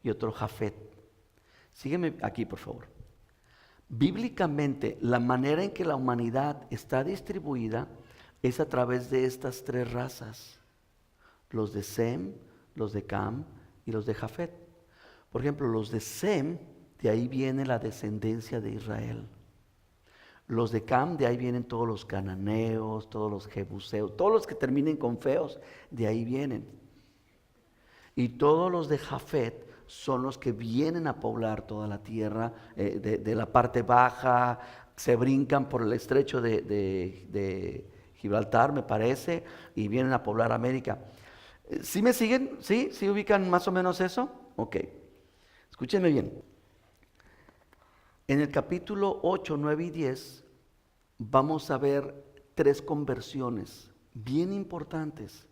y otro Jafet. Sígueme aquí, por favor. Bíblicamente, la manera en que la humanidad está distribuida es a través de estas 3 razas. Los de Sem, los de Cam y los de Jafet. Por ejemplo, los de Sem, de ahí viene la descendencia de Israel. Los de Cam, de ahí vienen todos los cananeos, todos los jebuseos, todos los que terminen con feos, de ahí vienen. Y todos los de Jafet son los que vienen a poblar toda la tierra, de la parte baja, se brincan por el estrecho de Gibraltar, me parece, y vienen a poblar América. ¿Sí me siguen? ¿Sí? ¿Sí ubican más o menos eso? Ok. Escúchenme bien. En el capítulo 8, 9 y 10 vamos a ver 3 conversiones bien importantes.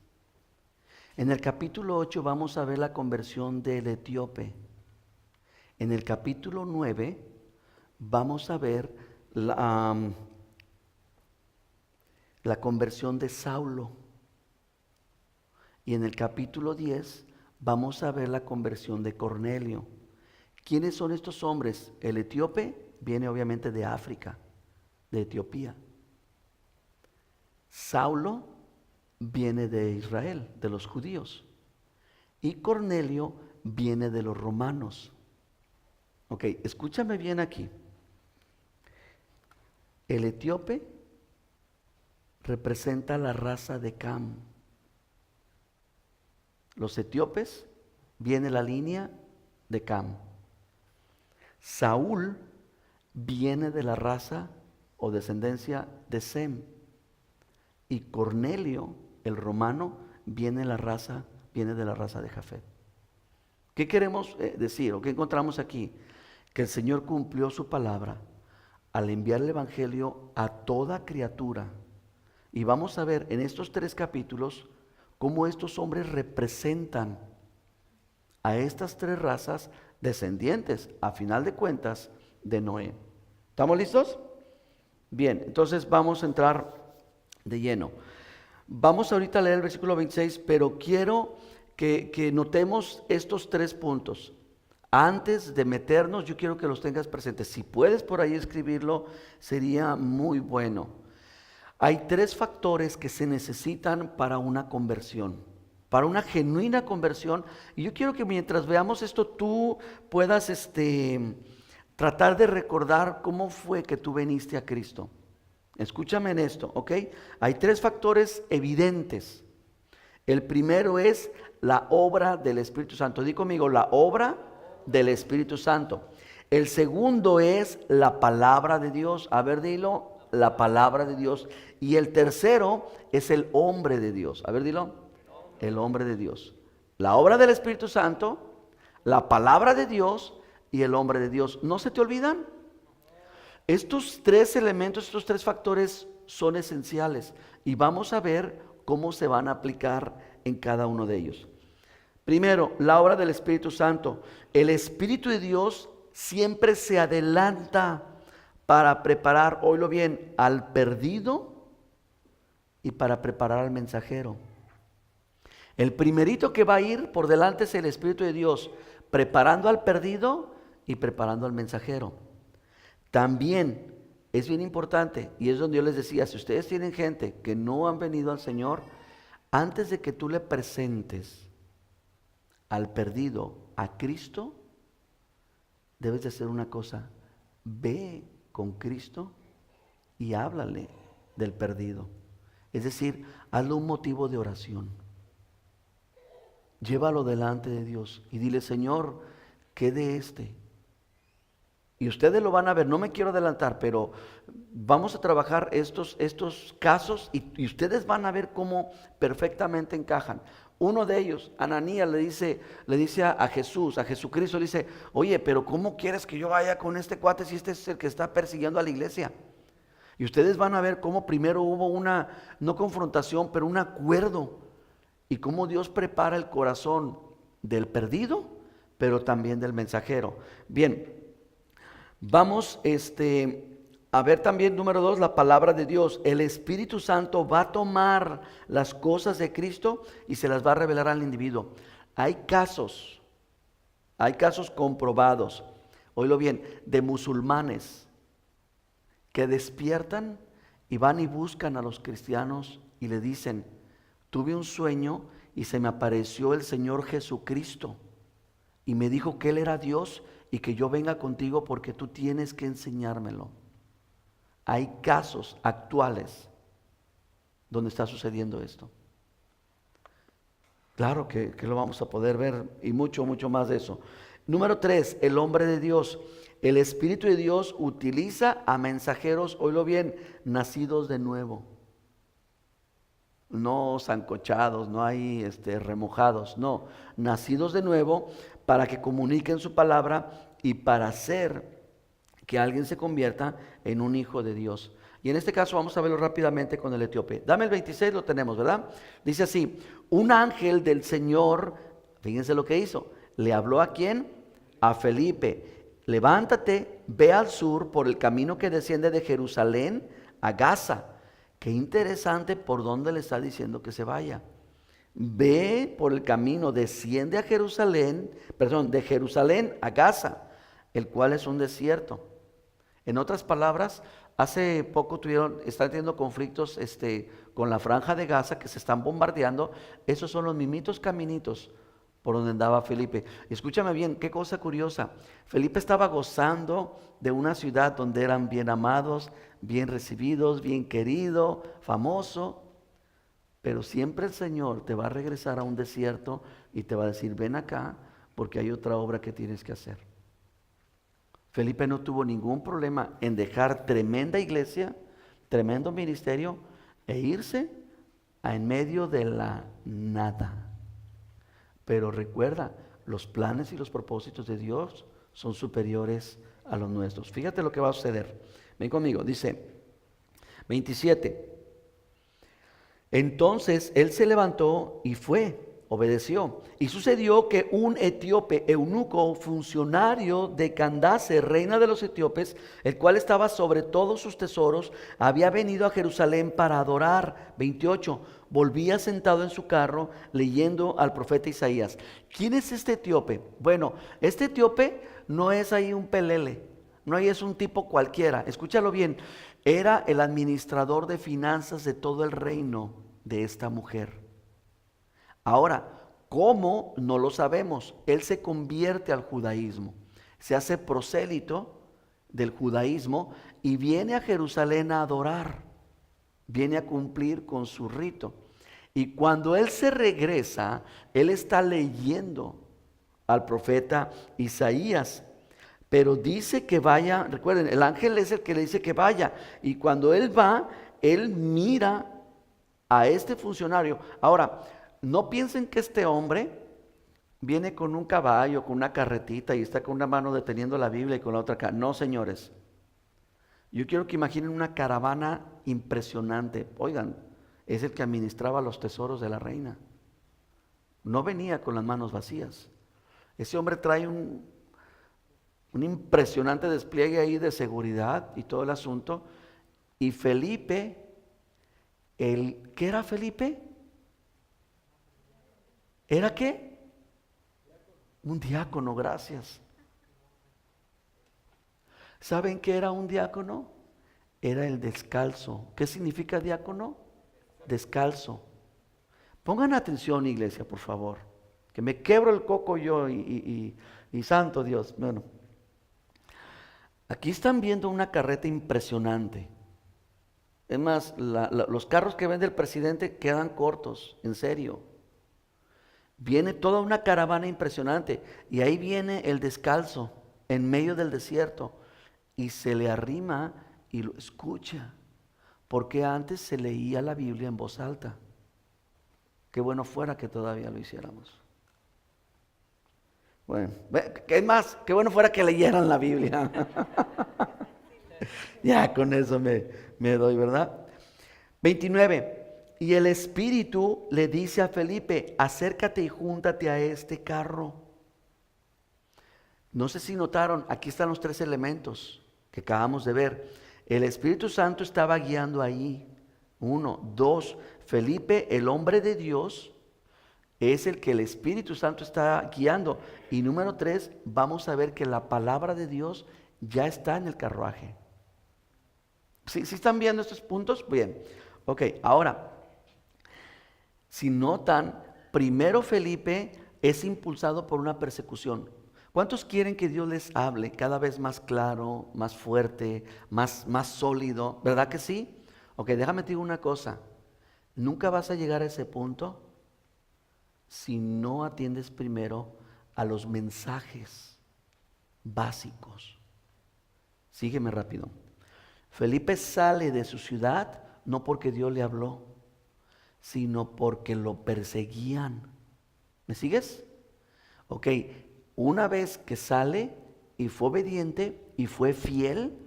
En el capítulo 8 vamos a ver la conversión del etíope. En el capítulo 9 vamos a ver la conversión de Saulo. Y en el capítulo 10 vamos a ver la conversión de Cornelio. ¿Quiénes son estos hombres? El etíope viene obviamente de África, de Etiopía. Saulo viene de Israel, de los judíos. Y Cornelio viene de los romanos. Ok, escúchame bien aquí. El etíope representa la raza de Cam. Los etíopes viene la línea de Cam. Saúl viene de la raza o descendencia de Sem. Y Cornelio, el romano, viene de la raza de Jafet. ¿Qué queremos decir o qué encontramos aquí? Que el Señor cumplió su palabra al enviar el evangelio a toda criatura. Y vamos a ver en estos 3 capítulos cómo estos hombres representan a estas 3 razas descendientes, a final de cuentas, de Noé. ¿Estamos listos? Bien, entonces vamos a entrar de lleno. Vamos ahorita a leer el versículo 26, pero quiero que notemos estos 3 puntos. Antes de meternos, yo quiero que los tengas presentes. Si puedes por ahí escribirlo, sería muy bueno. Hay 3 factores que se necesitan para una conversión, para una genuina conversión. Y yo quiero que mientras veamos esto, tú puedas tratar de recordar cómo fue que tú viniste a Cristo. Escúchame en esto, ¿ok? Hay 3 factores evidentes. El primero es la obra del Espíritu Santo. Di conmigo, la obra del Espíritu Santo. El segundo es la palabra de Dios. A ver, dilo. la palabra de Dios. Y el tercero es el hombre de Dios. A ver, dilo. El hombre de Dios. La obra del Espíritu Santo, la palabra de Dios y el hombre de Dios. ¿No se te olvidan? Estos tres elementos, estos tres factores son esenciales. Y vamos a ver cómo se van a aplicar en cada uno de ellos. Primero, la obra del Espíritu Santo. El Espíritu de Dios siempre se adelanta para preparar, oílo bien, al perdido y para preparar al mensajero. El primerito que va a ir por delante es el Espíritu de Dios, preparando al perdido y preparando al mensajero. También es bien importante, y es donde yo les decía, si ustedes tienen gente que no han venido al Señor, antes de que tú le presentes al perdido a Cristo, debes de hacer una cosa: ve con Cristo y háblale del perdido. Es decir, hazlo un motivo de oración. Llévalo delante de Dios y dile: Señor, ¿qué de este? Y ustedes lo van a ver, no me quiero adelantar, pero vamos a trabajar estos casos y ustedes van a ver cómo perfectamente encajan. Uno de ellos, Ananías, le dice a Jesús, a Jesucristo, le dice: oye, pero ¿cómo quieres que yo vaya con este cuate si este es el que está persiguiendo a la iglesia? Y ustedes van a ver cómo primero hubo una, no confrontación, pero un acuerdo, y cómo Dios prepara el corazón del perdido, pero también del mensajero. Bien, vamos a ver también, número 2, la palabra de Dios. El Espíritu Santo va a tomar las cosas de Cristo y se las va a revelar al individuo. Hay casos comprobados, oílo bien, de musulmanes que despiertan y van y buscan a los cristianos y le dicen: tuve un sueño y se me apareció el Señor Jesucristo y me dijo que Él era Dios y que yo venga contigo porque tú tienes que enseñármelo. Hay casos actuales donde está sucediendo esto. Claro que lo vamos a poder ver, y mucho más de eso. Número 3, el hombre de Dios. El Espíritu de Dios utiliza a mensajeros, oílo bien, nacidos de nuevo. No sancochados, no hay remojados, no, nacidos de nuevo para que comuniquen su palabra y para hacer que alguien se convierta en un hijo de Dios. Y en este caso vamos a verlo rápidamente con el etíope. Dame el 26, lo tenemos, ¿verdad? Dice así: un ángel del Señor, fíjense lo que hizo, le habló ¿a quién? A Felipe: levántate, ve al sur por el camino que desciende de Jerusalén a Gaza. Qué interesante por dónde le está diciendo que se vaya. Ve por el camino, desciende a Jerusalén, de Jerusalén a Gaza, el cual es un desierto. En otras palabras, hace poco están teniendo conflictos con la franja de Gaza, que se están bombardeando. Esos son los mimitos caminitos por donde andaba Felipe. Escúchame bien, qué cosa curiosa. Felipe estaba gozando de una ciudad donde eran bien amados, bien recibidos, bien querido, famoso. Pero siempre el Señor te va a regresar a un desierto y te va a decir: ven acá porque hay otra obra que tienes que hacer. Felipe no tuvo ningún problema en dejar tremenda iglesia, tremendo ministerio e irse en medio de la nada. Pero recuerda, los planes y los propósitos de Dios son superiores a los nuestros. Fíjate lo que va a suceder. Ven conmigo, dice 27. Entonces él se levantó y fue, obedeció. Y sucedió que un etíope, eunuco, funcionario de Candace, reina de los etíopes, el cual estaba sobre todos sus tesoros, había venido a Jerusalén para adorar. 28. Volvía sentado en su carro leyendo al profeta Isaías. ¿Quién es este etíope? Bueno, este etíope no es ahí un pelele, no es un tipo cualquiera. Escúchalo bien, era el administrador de finanzas de todo el reino de esta mujer. Ahora, ¿cómo? No lo sabemos. Él se convierte al judaísmo, se hace prosélito del judaísmo y viene a Jerusalén a adorar, viene a cumplir con su rito. Y cuando él se regresa, él está leyendo al profeta Isaías. pero dice que vaya. Recuerden, el ángel es el que le dice que vaya, y cuando él va, él mira a este funcionario. Ahora, no piensen que este hombre viene con un caballo, con una carretita y está con una mano deteniendo la Biblia y con la otra acá. No, señores. Yo quiero que imaginen una caravana impresionante. Oigan, es el que administraba los tesoros de la reina. No venía con las manos vacías. Ese hombre trae un impresionante despliegue ahí de seguridad y todo el asunto. Y Felipe, ¿qué era Felipe? ¿Era qué? Un diácono, gracias. ¿Saben qué era un diácono? Era el descalzo. ¿Qué significa diácono? Descalzo. Pongan atención, iglesia, por favor, que me quebro el coco yo y santo Dios. Bueno, aquí están viendo una carreta impresionante. Es más, los carros que vende el presidente quedan cortos, en serio. Viene toda una caravana impresionante y ahí viene el descalzo en medio del desierto y se le arrima y lo escucha, porque antes se leía la Biblia en voz alta. Qué bueno fuera que todavía lo hiciéramos. Bueno, ¿qué más? Qué bueno fuera que leyeran la Biblia. Ya con eso me doy, ¿verdad? 29. Y el Espíritu le dice a Felipe: acércate y júntate a este carro. No sé si notaron, aquí están los 3 elementos que acabamos de ver. El Espíritu Santo estaba guiando ahí. 1, 2, Felipe, el hombre de Dios, es el que el Espíritu Santo está guiando. Y número 3, vamos a ver que la palabra de Dios ya está en el carruaje. ¿Sí están viendo estos puntos? Bien. Ok, ahora, si notan, primero Felipe es impulsado por una persecución. ¿Cuántos quieren que Dios les hable cada vez más claro, más fuerte, más sólido? ¿Verdad que sí? Ok, déjame te digo una cosa. Nunca vas a llegar a ese punto si no atiendes primero a los mensajes básicos. Sígueme rápido. Felipe sale de su ciudad no porque Dios le habló, sino porque lo perseguían. ¿Me sigues? Ok, una vez que sale y fue obediente y fue fiel,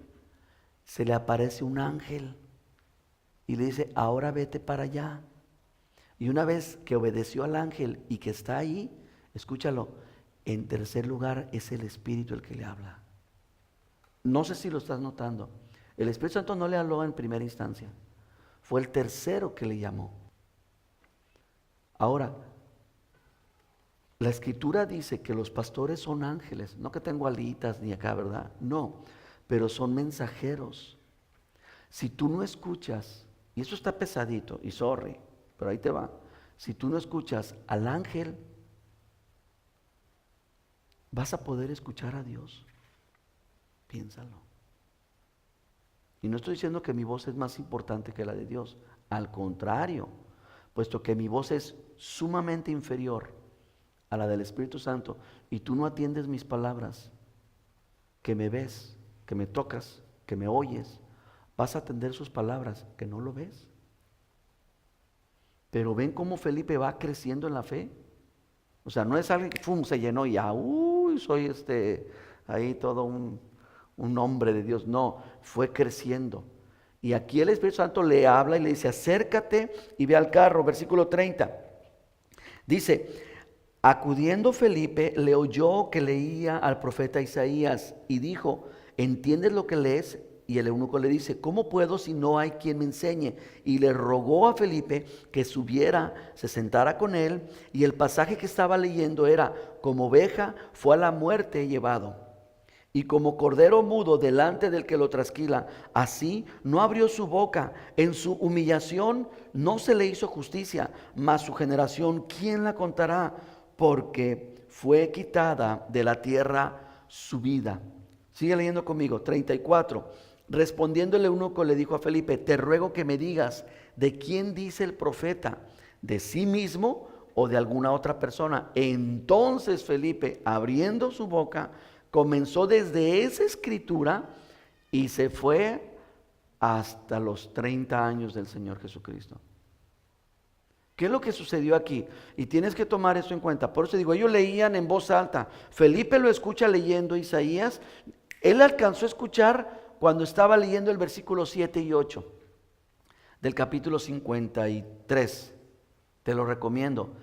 se le aparece un ángel y le dice: ahora vete para allá. Y una vez que obedeció al ángel y que está ahí, escúchalo, en tercer lugar es el Espíritu el que le habla. No sé si lo estás notando. El Espíritu Santo no le habló en primera instancia. Fue el tercero que le llamó. Ahora, la Escritura dice que los pastores son ángeles. No que tengo alitas ni acá, ¿verdad? No, pero son mensajeros. Si tú no escuchas, y eso está pesadito, y sorry, pero ahí te va. Si tú no escuchas al ángel, ¿vas a poder escuchar a Dios? Piénsalo. Y no estoy diciendo que mi voz es más importante que la de Dios. Al contrario, puesto que mi voz es sumamente inferior a la del Espíritu Santo, y tú no atiendes mis palabras, que me ves, que me tocas, que me oyes, vas a atender sus palabras, que no lo ves. Pero ven cómo Felipe va creciendo en la fe. O sea, no es alguien que se llenó y ya, soy ahí todo un hombre de Dios. No, fue creciendo. Y aquí el Espíritu Santo le habla y le dice: acércate y ve al carro. Versículo 30. Dice: acudiendo Felipe, le oyó que leía al profeta Isaías y dijo: ¿entiendes lo que lees? Y el eunuco le dice: ¿cómo puedo si no hay quien me enseñe? Y le rogó a Felipe que subiera, se sentara con él. Y el pasaje que estaba leyendo era: como oveja fue a la muerte llevado, y como cordero mudo delante del que lo trasquila, así no abrió su boca. En su humillación no se le hizo justicia, mas su generación, ¿quién la contará? Porque fue quitada de la tierra su vida. Sigue leyendo conmigo, 34. Respondiendo el eunuco le dijo a Felipe: te ruego que me digas, ¿de quién dice el profeta? ¿De sí mismo o de alguna otra persona? Entonces Felipe, abriendo su boca, Comenzó desde esa escritura y se fue hasta los 30 años del Señor Jesucristo. ¿Qué es lo que sucedió aquí? Y tienes que tomar esto en cuenta. Por eso digo, ellos leían en voz alta. Felipe lo escucha leyendo Isaías. Él alcanzó a escuchar cuando estaba leyendo el versículo 7 y 8 del capítulo 53. Te lo recomiendo.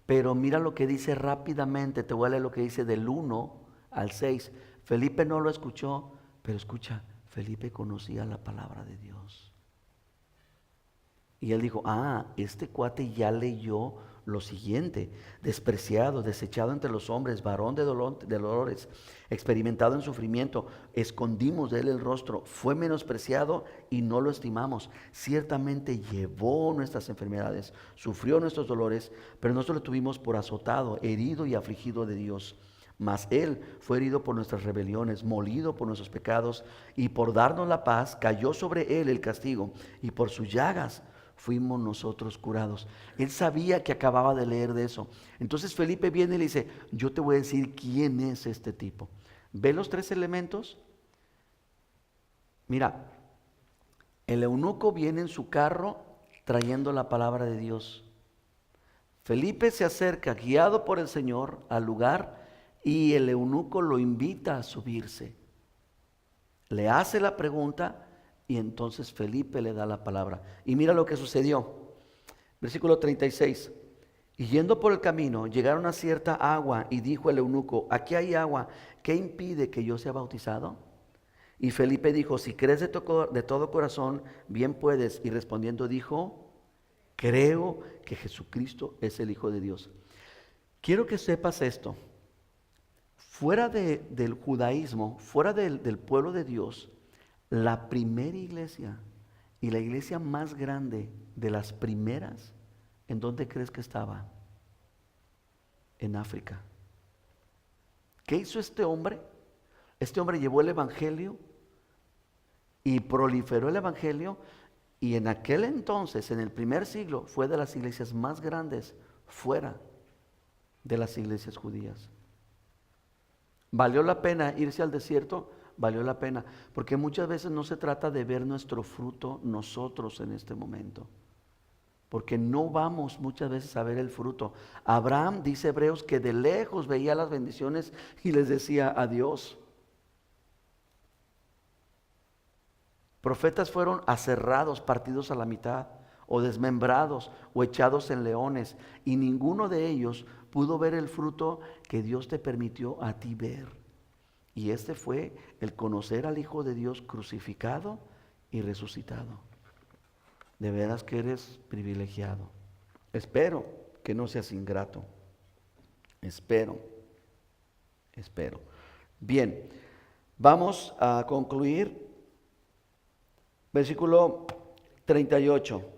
Pero mira lo que dice rápidamente. Te voy a leer lo que dice del 1 al 6. Felipe no lo escuchó, pero escucha, Felipe conocía la palabra de Dios. Y él dijo, este cuate ya leyó lo siguiente: despreciado, desechado entre los hombres, varón de dolores, experimentado en sufrimiento, escondimos de él el rostro, fue menospreciado y no lo estimamos. Ciertamente llevó nuestras enfermedades, sufrió nuestros dolores, pero nosotros lo tuvimos por azotado, herido y afligido de Dios. Mas él fue herido por nuestras rebeliones, molido por nuestros pecados, y por darnos la paz cayó sobre él el castigo, y por sus llagas fuimos nosotros curados. Él sabía que acababa de leer de eso. Entonces Felipe viene y le dice, yo te voy a decir quién es este tipo. ¿Ve los 3 elementos? Mira, el eunuco viene en su carro trayendo la palabra de Dios. Felipe se acerca guiado por el Señor al lugar y el eunuco lo invita a subirse. Le hace la pregunta y entonces Felipe le da la palabra. Y mira lo que sucedió. Versículo 36. Y yendo por el camino, llegaron a cierta agua y dijo el eunuco, aquí hay agua, ¿qué impide que yo sea bautizado? Y Felipe dijo, si crees de todo corazón, bien puedes. Y respondiendo dijo, creo que Jesucristo es el Hijo de Dios. Quiero que sepas esto. Fuera del judaísmo, fuera del pueblo de Dios, la primera iglesia y la iglesia más grande de las primeras, ¿en dónde crees que estaba? En África. ¿Qué hizo este hombre? Este hombre llevó el evangelio y proliferó el evangelio, y en aquel entonces, en el primer siglo, fue de las iglesias más grandes fuera de las iglesias judías. ¿Valió la pena irse al desierto? Valió la pena, porque muchas veces no se trata de ver nuestro fruto nosotros en este momento, porque no vamos muchas veces a ver el fruto. Abraham, dice Hebreos, que de lejos veía las bendiciones y les decía adiós. Profetas fueron aserrados, partidos a la mitad, o desmembrados, o echados en leones, y ninguno de ellos pudo ver el fruto que Dios te permitió a ti ver. Y este fue el conocer al Hijo de Dios crucificado y resucitado. De veras que eres privilegiado. Espero que no seas ingrato. Espero. Bien, vamos a concluir. Versículo 38.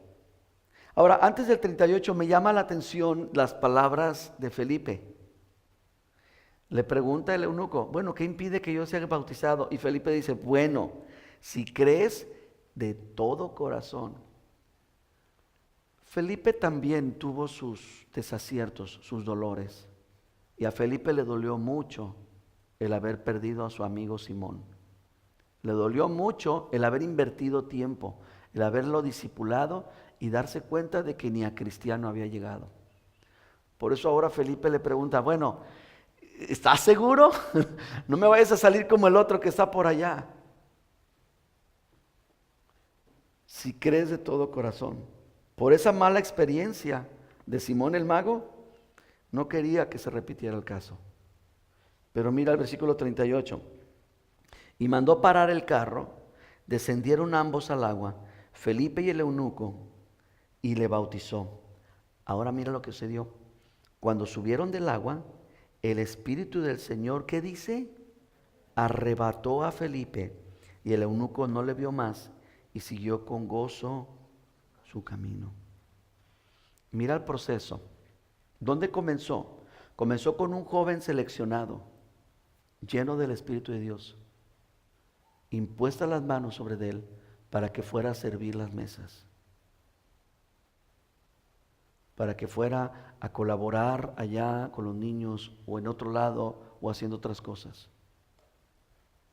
Ahora, antes del 38 me llama la atención las palabras de Felipe. Le pregunta el eunuco, bueno, ¿qué impide que yo sea bautizado? Y Felipe dice, bueno, si crees de todo corazón. Felipe también tuvo sus desaciertos, sus dolores. Y a Felipe le dolió mucho el haber perdido a su amigo Simón. Le dolió mucho el haber invertido tiempo, el haberlo discipulado y darse cuenta de que ni a cristiano había llegado. Por eso ahora Felipe le pregunta, bueno, ¿estás seguro? No me vayas a salir como el otro que está por allá. Si crees de todo corazón. Por esa mala experiencia de Simón el mago, no quería que se repitiera el caso. Pero mira el versículo 38. Y mandó parar el carro, descendieron ambos al agua, Felipe y el eunuco, y le bautizó. Ahora mira lo que sucedió. Cuando subieron del agua, el Espíritu del Señor, ¿qué dice? Arrebató a Felipe, y el eunuco no le vio más y siguió con gozo su camino. Mira el proceso. ¿Dónde comenzó? Comenzó con un joven seleccionado, lleno del Espíritu de Dios, impuestas las manos sobre él para que fuera a servir las mesas, para que fuera a colaborar allá con los niños o en otro lado o haciendo otras cosas.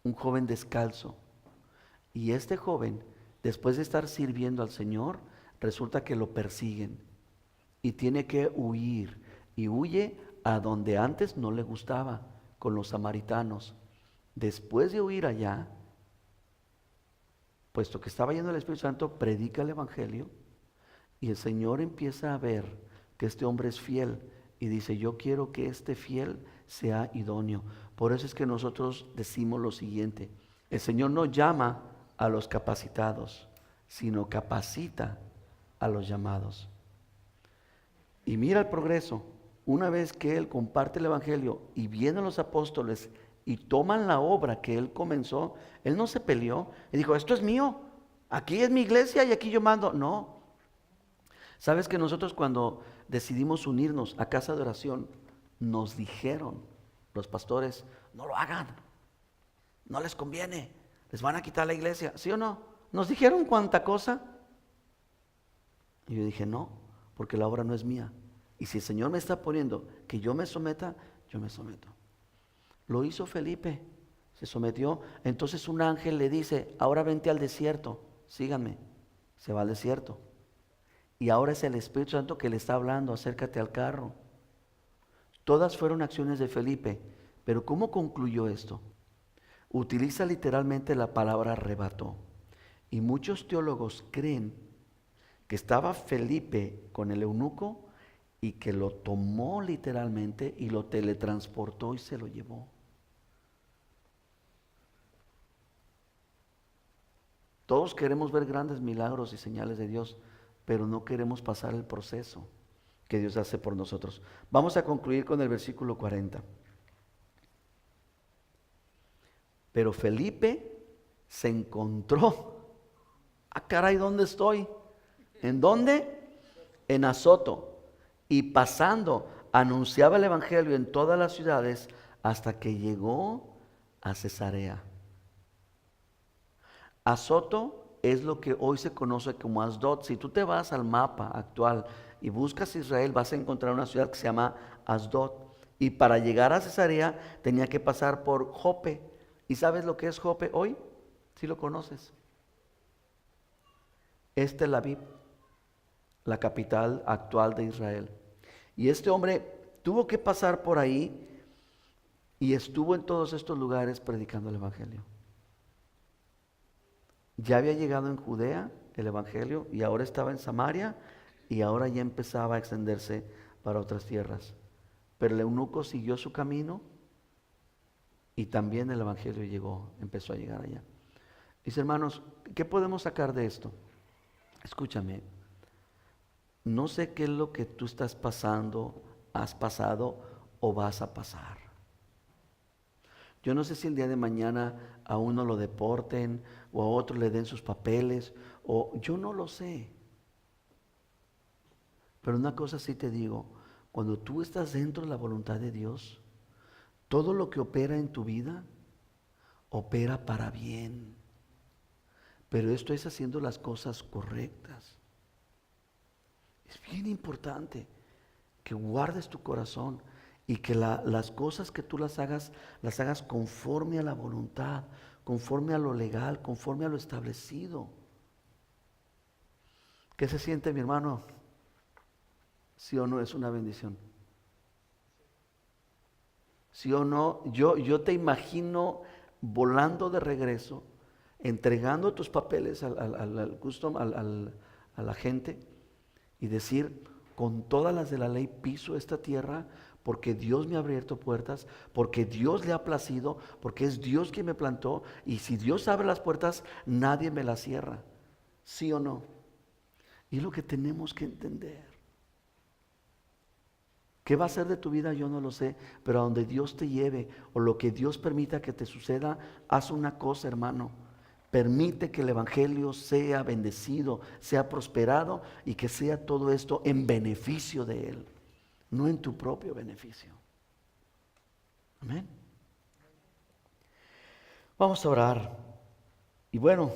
un joven descalzo. Y este joven, después de estar sirviendo al Señor, resulta que lo persiguen y tiene que huir. Y huye a donde antes no le gustaba, con los samaritanos. Después de huir allá, puesto que estaba lleno del Espíritu Santo, predica el Evangelio y el Señor empieza a ver que este hombre es fiel y dice, yo quiero que este fiel sea idóneo. Por eso es que nosotros decimos lo siguiente: el Señor no llama a los capacitados, sino capacita a los llamados. Y mira el progreso. Una vez que Él comparte el Evangelio y vienen los apóstoles y toman la obra que Él comenzó, Él no se peleó y dijo, esto es mío, aquí es mi iglesia y aquí yo mando. No. Sabes que nosotros cuando decidimos unirnos a casa de oración, nos dijeron los pastores, no lo hagan, no les conviene, les van a quitar la iglesia, ¿sí o no? Nos dijeron cuánta cosa. Y yo dije, no, porque la obra no es mía. Y si el Señor me está poniendo que yo me someta, yo me someto. Lo hizo Felipe, se sometió. Entonces un ángel le dice, ahora vente al desierto, síganme. Se va al desierto. Y ahora es el Espíritu Santo que le está hablando, acércate al carro. Todas fueron acciones de Felipe, pero ¿cómo concluyó esto? Utiliza literalmente la palabra arrebató. Y muchos teólogos creen que estaba Felipe con el eunuco y que lo tomó literalmente y lo teletransportó y se lo llevó. Todos queremos ver grandes milagros y señales de Dios, pero no queremos pasar el proceso que Dios hace por nosotros. Vamos a concluir con el versículo 40. Pero Felipe se encontró. Ah, caray, ¿dónde estoy? ¿En dónde? En Azoto. Y pasando, anunciaba el Evangelio en todas las ciudades hasta que llegó a Cesarea. Azoto es lo que hoy se conoce como Asdod. Si tú te vas al mapa actual y buscas Israel, vas a encontrar una ciudad que se llama Asdod. Y para llegar a Cesarea tenía que pasar por Jope. ¿Y sabes lo que es Jope hoy? ¿Sí lo conoces? Es Tel Aviv, la capital actual de Israel. Y este hombre tuvo que pasar por ahí y estuvo en todos estos lugares predicando el Evangelio. Ya había llegado en Judea el Evangelio y ahora estaba en Samaria y ahora ya empezaba a extenderse para otras tierras. Pero el eunuco siguió su camino y también el Evangelio empezó a llegar allá. Mis hermanos, ¿qué podemos sacar de esto? Escúchame, no sé qué es lo que tú estás pasando, has pasado o vas a pasar. Yo no sé si el día de mañana a uno lo deporten o a otro le den sus papeles, o yo no lo sé. Pero una cosa sí te digo, cuando tú estás dentro de la voluntad de Dios, todo lo que opera en tu vida, opera para bien. Pero esto es haciendo las cosas correctas. Es bien importante que guardes tu corazón y que las cosas que tú las hagas conforme a la voluntad, conforme a lo legal, conforme a lo establecido. ¿Qué se siente, mi hermano? ¿Sí o no es una bendición? ¿Sí o no? Yo te imagino volando de regreso, entregando tus papeles a la gente y decir, con todas las de la ley piso esta tierra porque Dios me ha abierto puertas, porque Dios le ha placido, porque es Dios quien me plantó, y si Dios abre las puertas, nadie me las cierra. ¿Sí o no? Y es lo que tenemos que entender. ¿Qué va a ser de tu vida? Yo no lo sé, pero a donde Dios te lleve o lo que Dios permita que te suceda, haz una cosa, hermano. Permite que el Evangelio sea bendecido, sea prosperado y que sea todo esto en beneficio de Él, no en tu propio beneficio. Amén. Vamos a orar. Y bueno,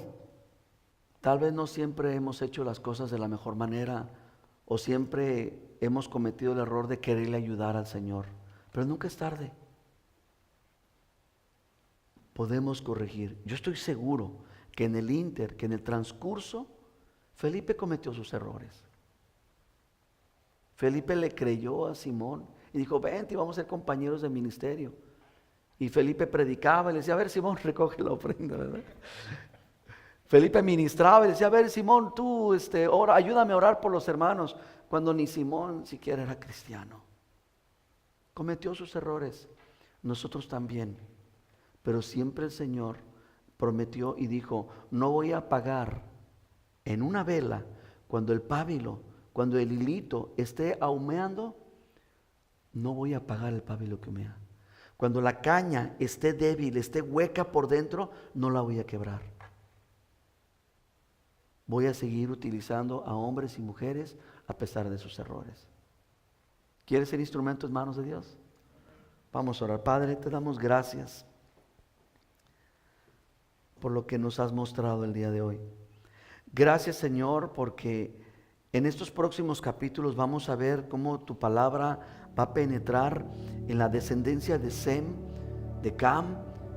tal vez no siempre hemos hecho las cosas de la mejor manera o siempre hemos cometido el error de quererle ayudar al Señor, pero nunca es tarde. podemos corregir. Yo estoy seguro que en el transcurso, Felipe cometió sus errores. Felipe le creyó a Simón y dijo, vente, vamos a ser compañeros de ministerio. Y Felipe predicaba y le decía, a ver, Simón, recoge la ofrenda, ¿verdad? Felipe ministraba y decía, a ver, Simón, tú ora, ayúdame a orar por los hermanos, cuando ni Simón siquiera era cristiano. Cometió sus errores, nosotros también, pero siempre el Señor prometió y dijo, no voy a apagar en una vela cuando el pábilo, cuando el hilito esté ahumeando, no voy a apagar el pábilo que humea. Cuando la caña esté débil, esté hueca por dentro, no la voy a quebrar. Voy a seguir utilizando a hombres y mujeres a pesar de sus errores. ¿Quieres ser instrumento en manos de Dios? Vamos a orar. Padre, te damos gracias por lo que nos has mostrado el día de hoy. Gracias, Señor, porque en estos próximos capítulos vamos a ver cómo tu palabra va a penetrar en la descendencia de Sem, de Cam,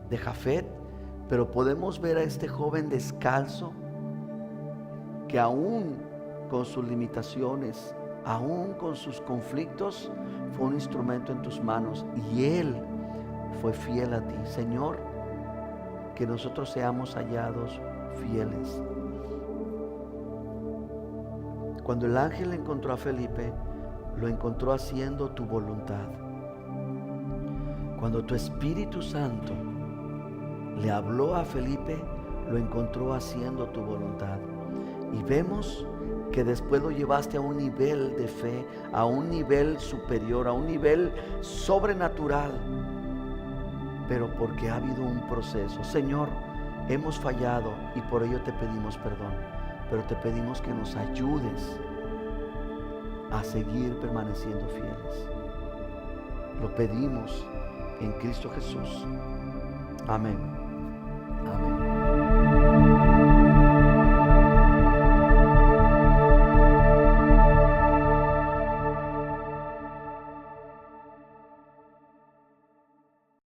de Jafet, pero podemos ver a este joven descalzo que aún con sus limitaciones, aún con sus conflictos, fue un instrumento en tus manos y él fue fiel a ti. Señor, que nosotros seamos hallados fieles. Cuando el ángel encontró a Felipe, lo encontró haciendo tu voluntad. Cuando tu Espíritu Santo le habló a Felipe, lo encontró haciendo tu voluntad. Y vemos que después lo llevaste a un nivel de fe, a un nivel superior, a un nivel sobrenatural. Pero porque ha habido un proceso. Señor, hemos fallado y por ello te pedimos perdón. Pero te pedimos que nos ayudes a seguir permaneciendo fieles. Lo pedimos en Cristo Jesús. Amén.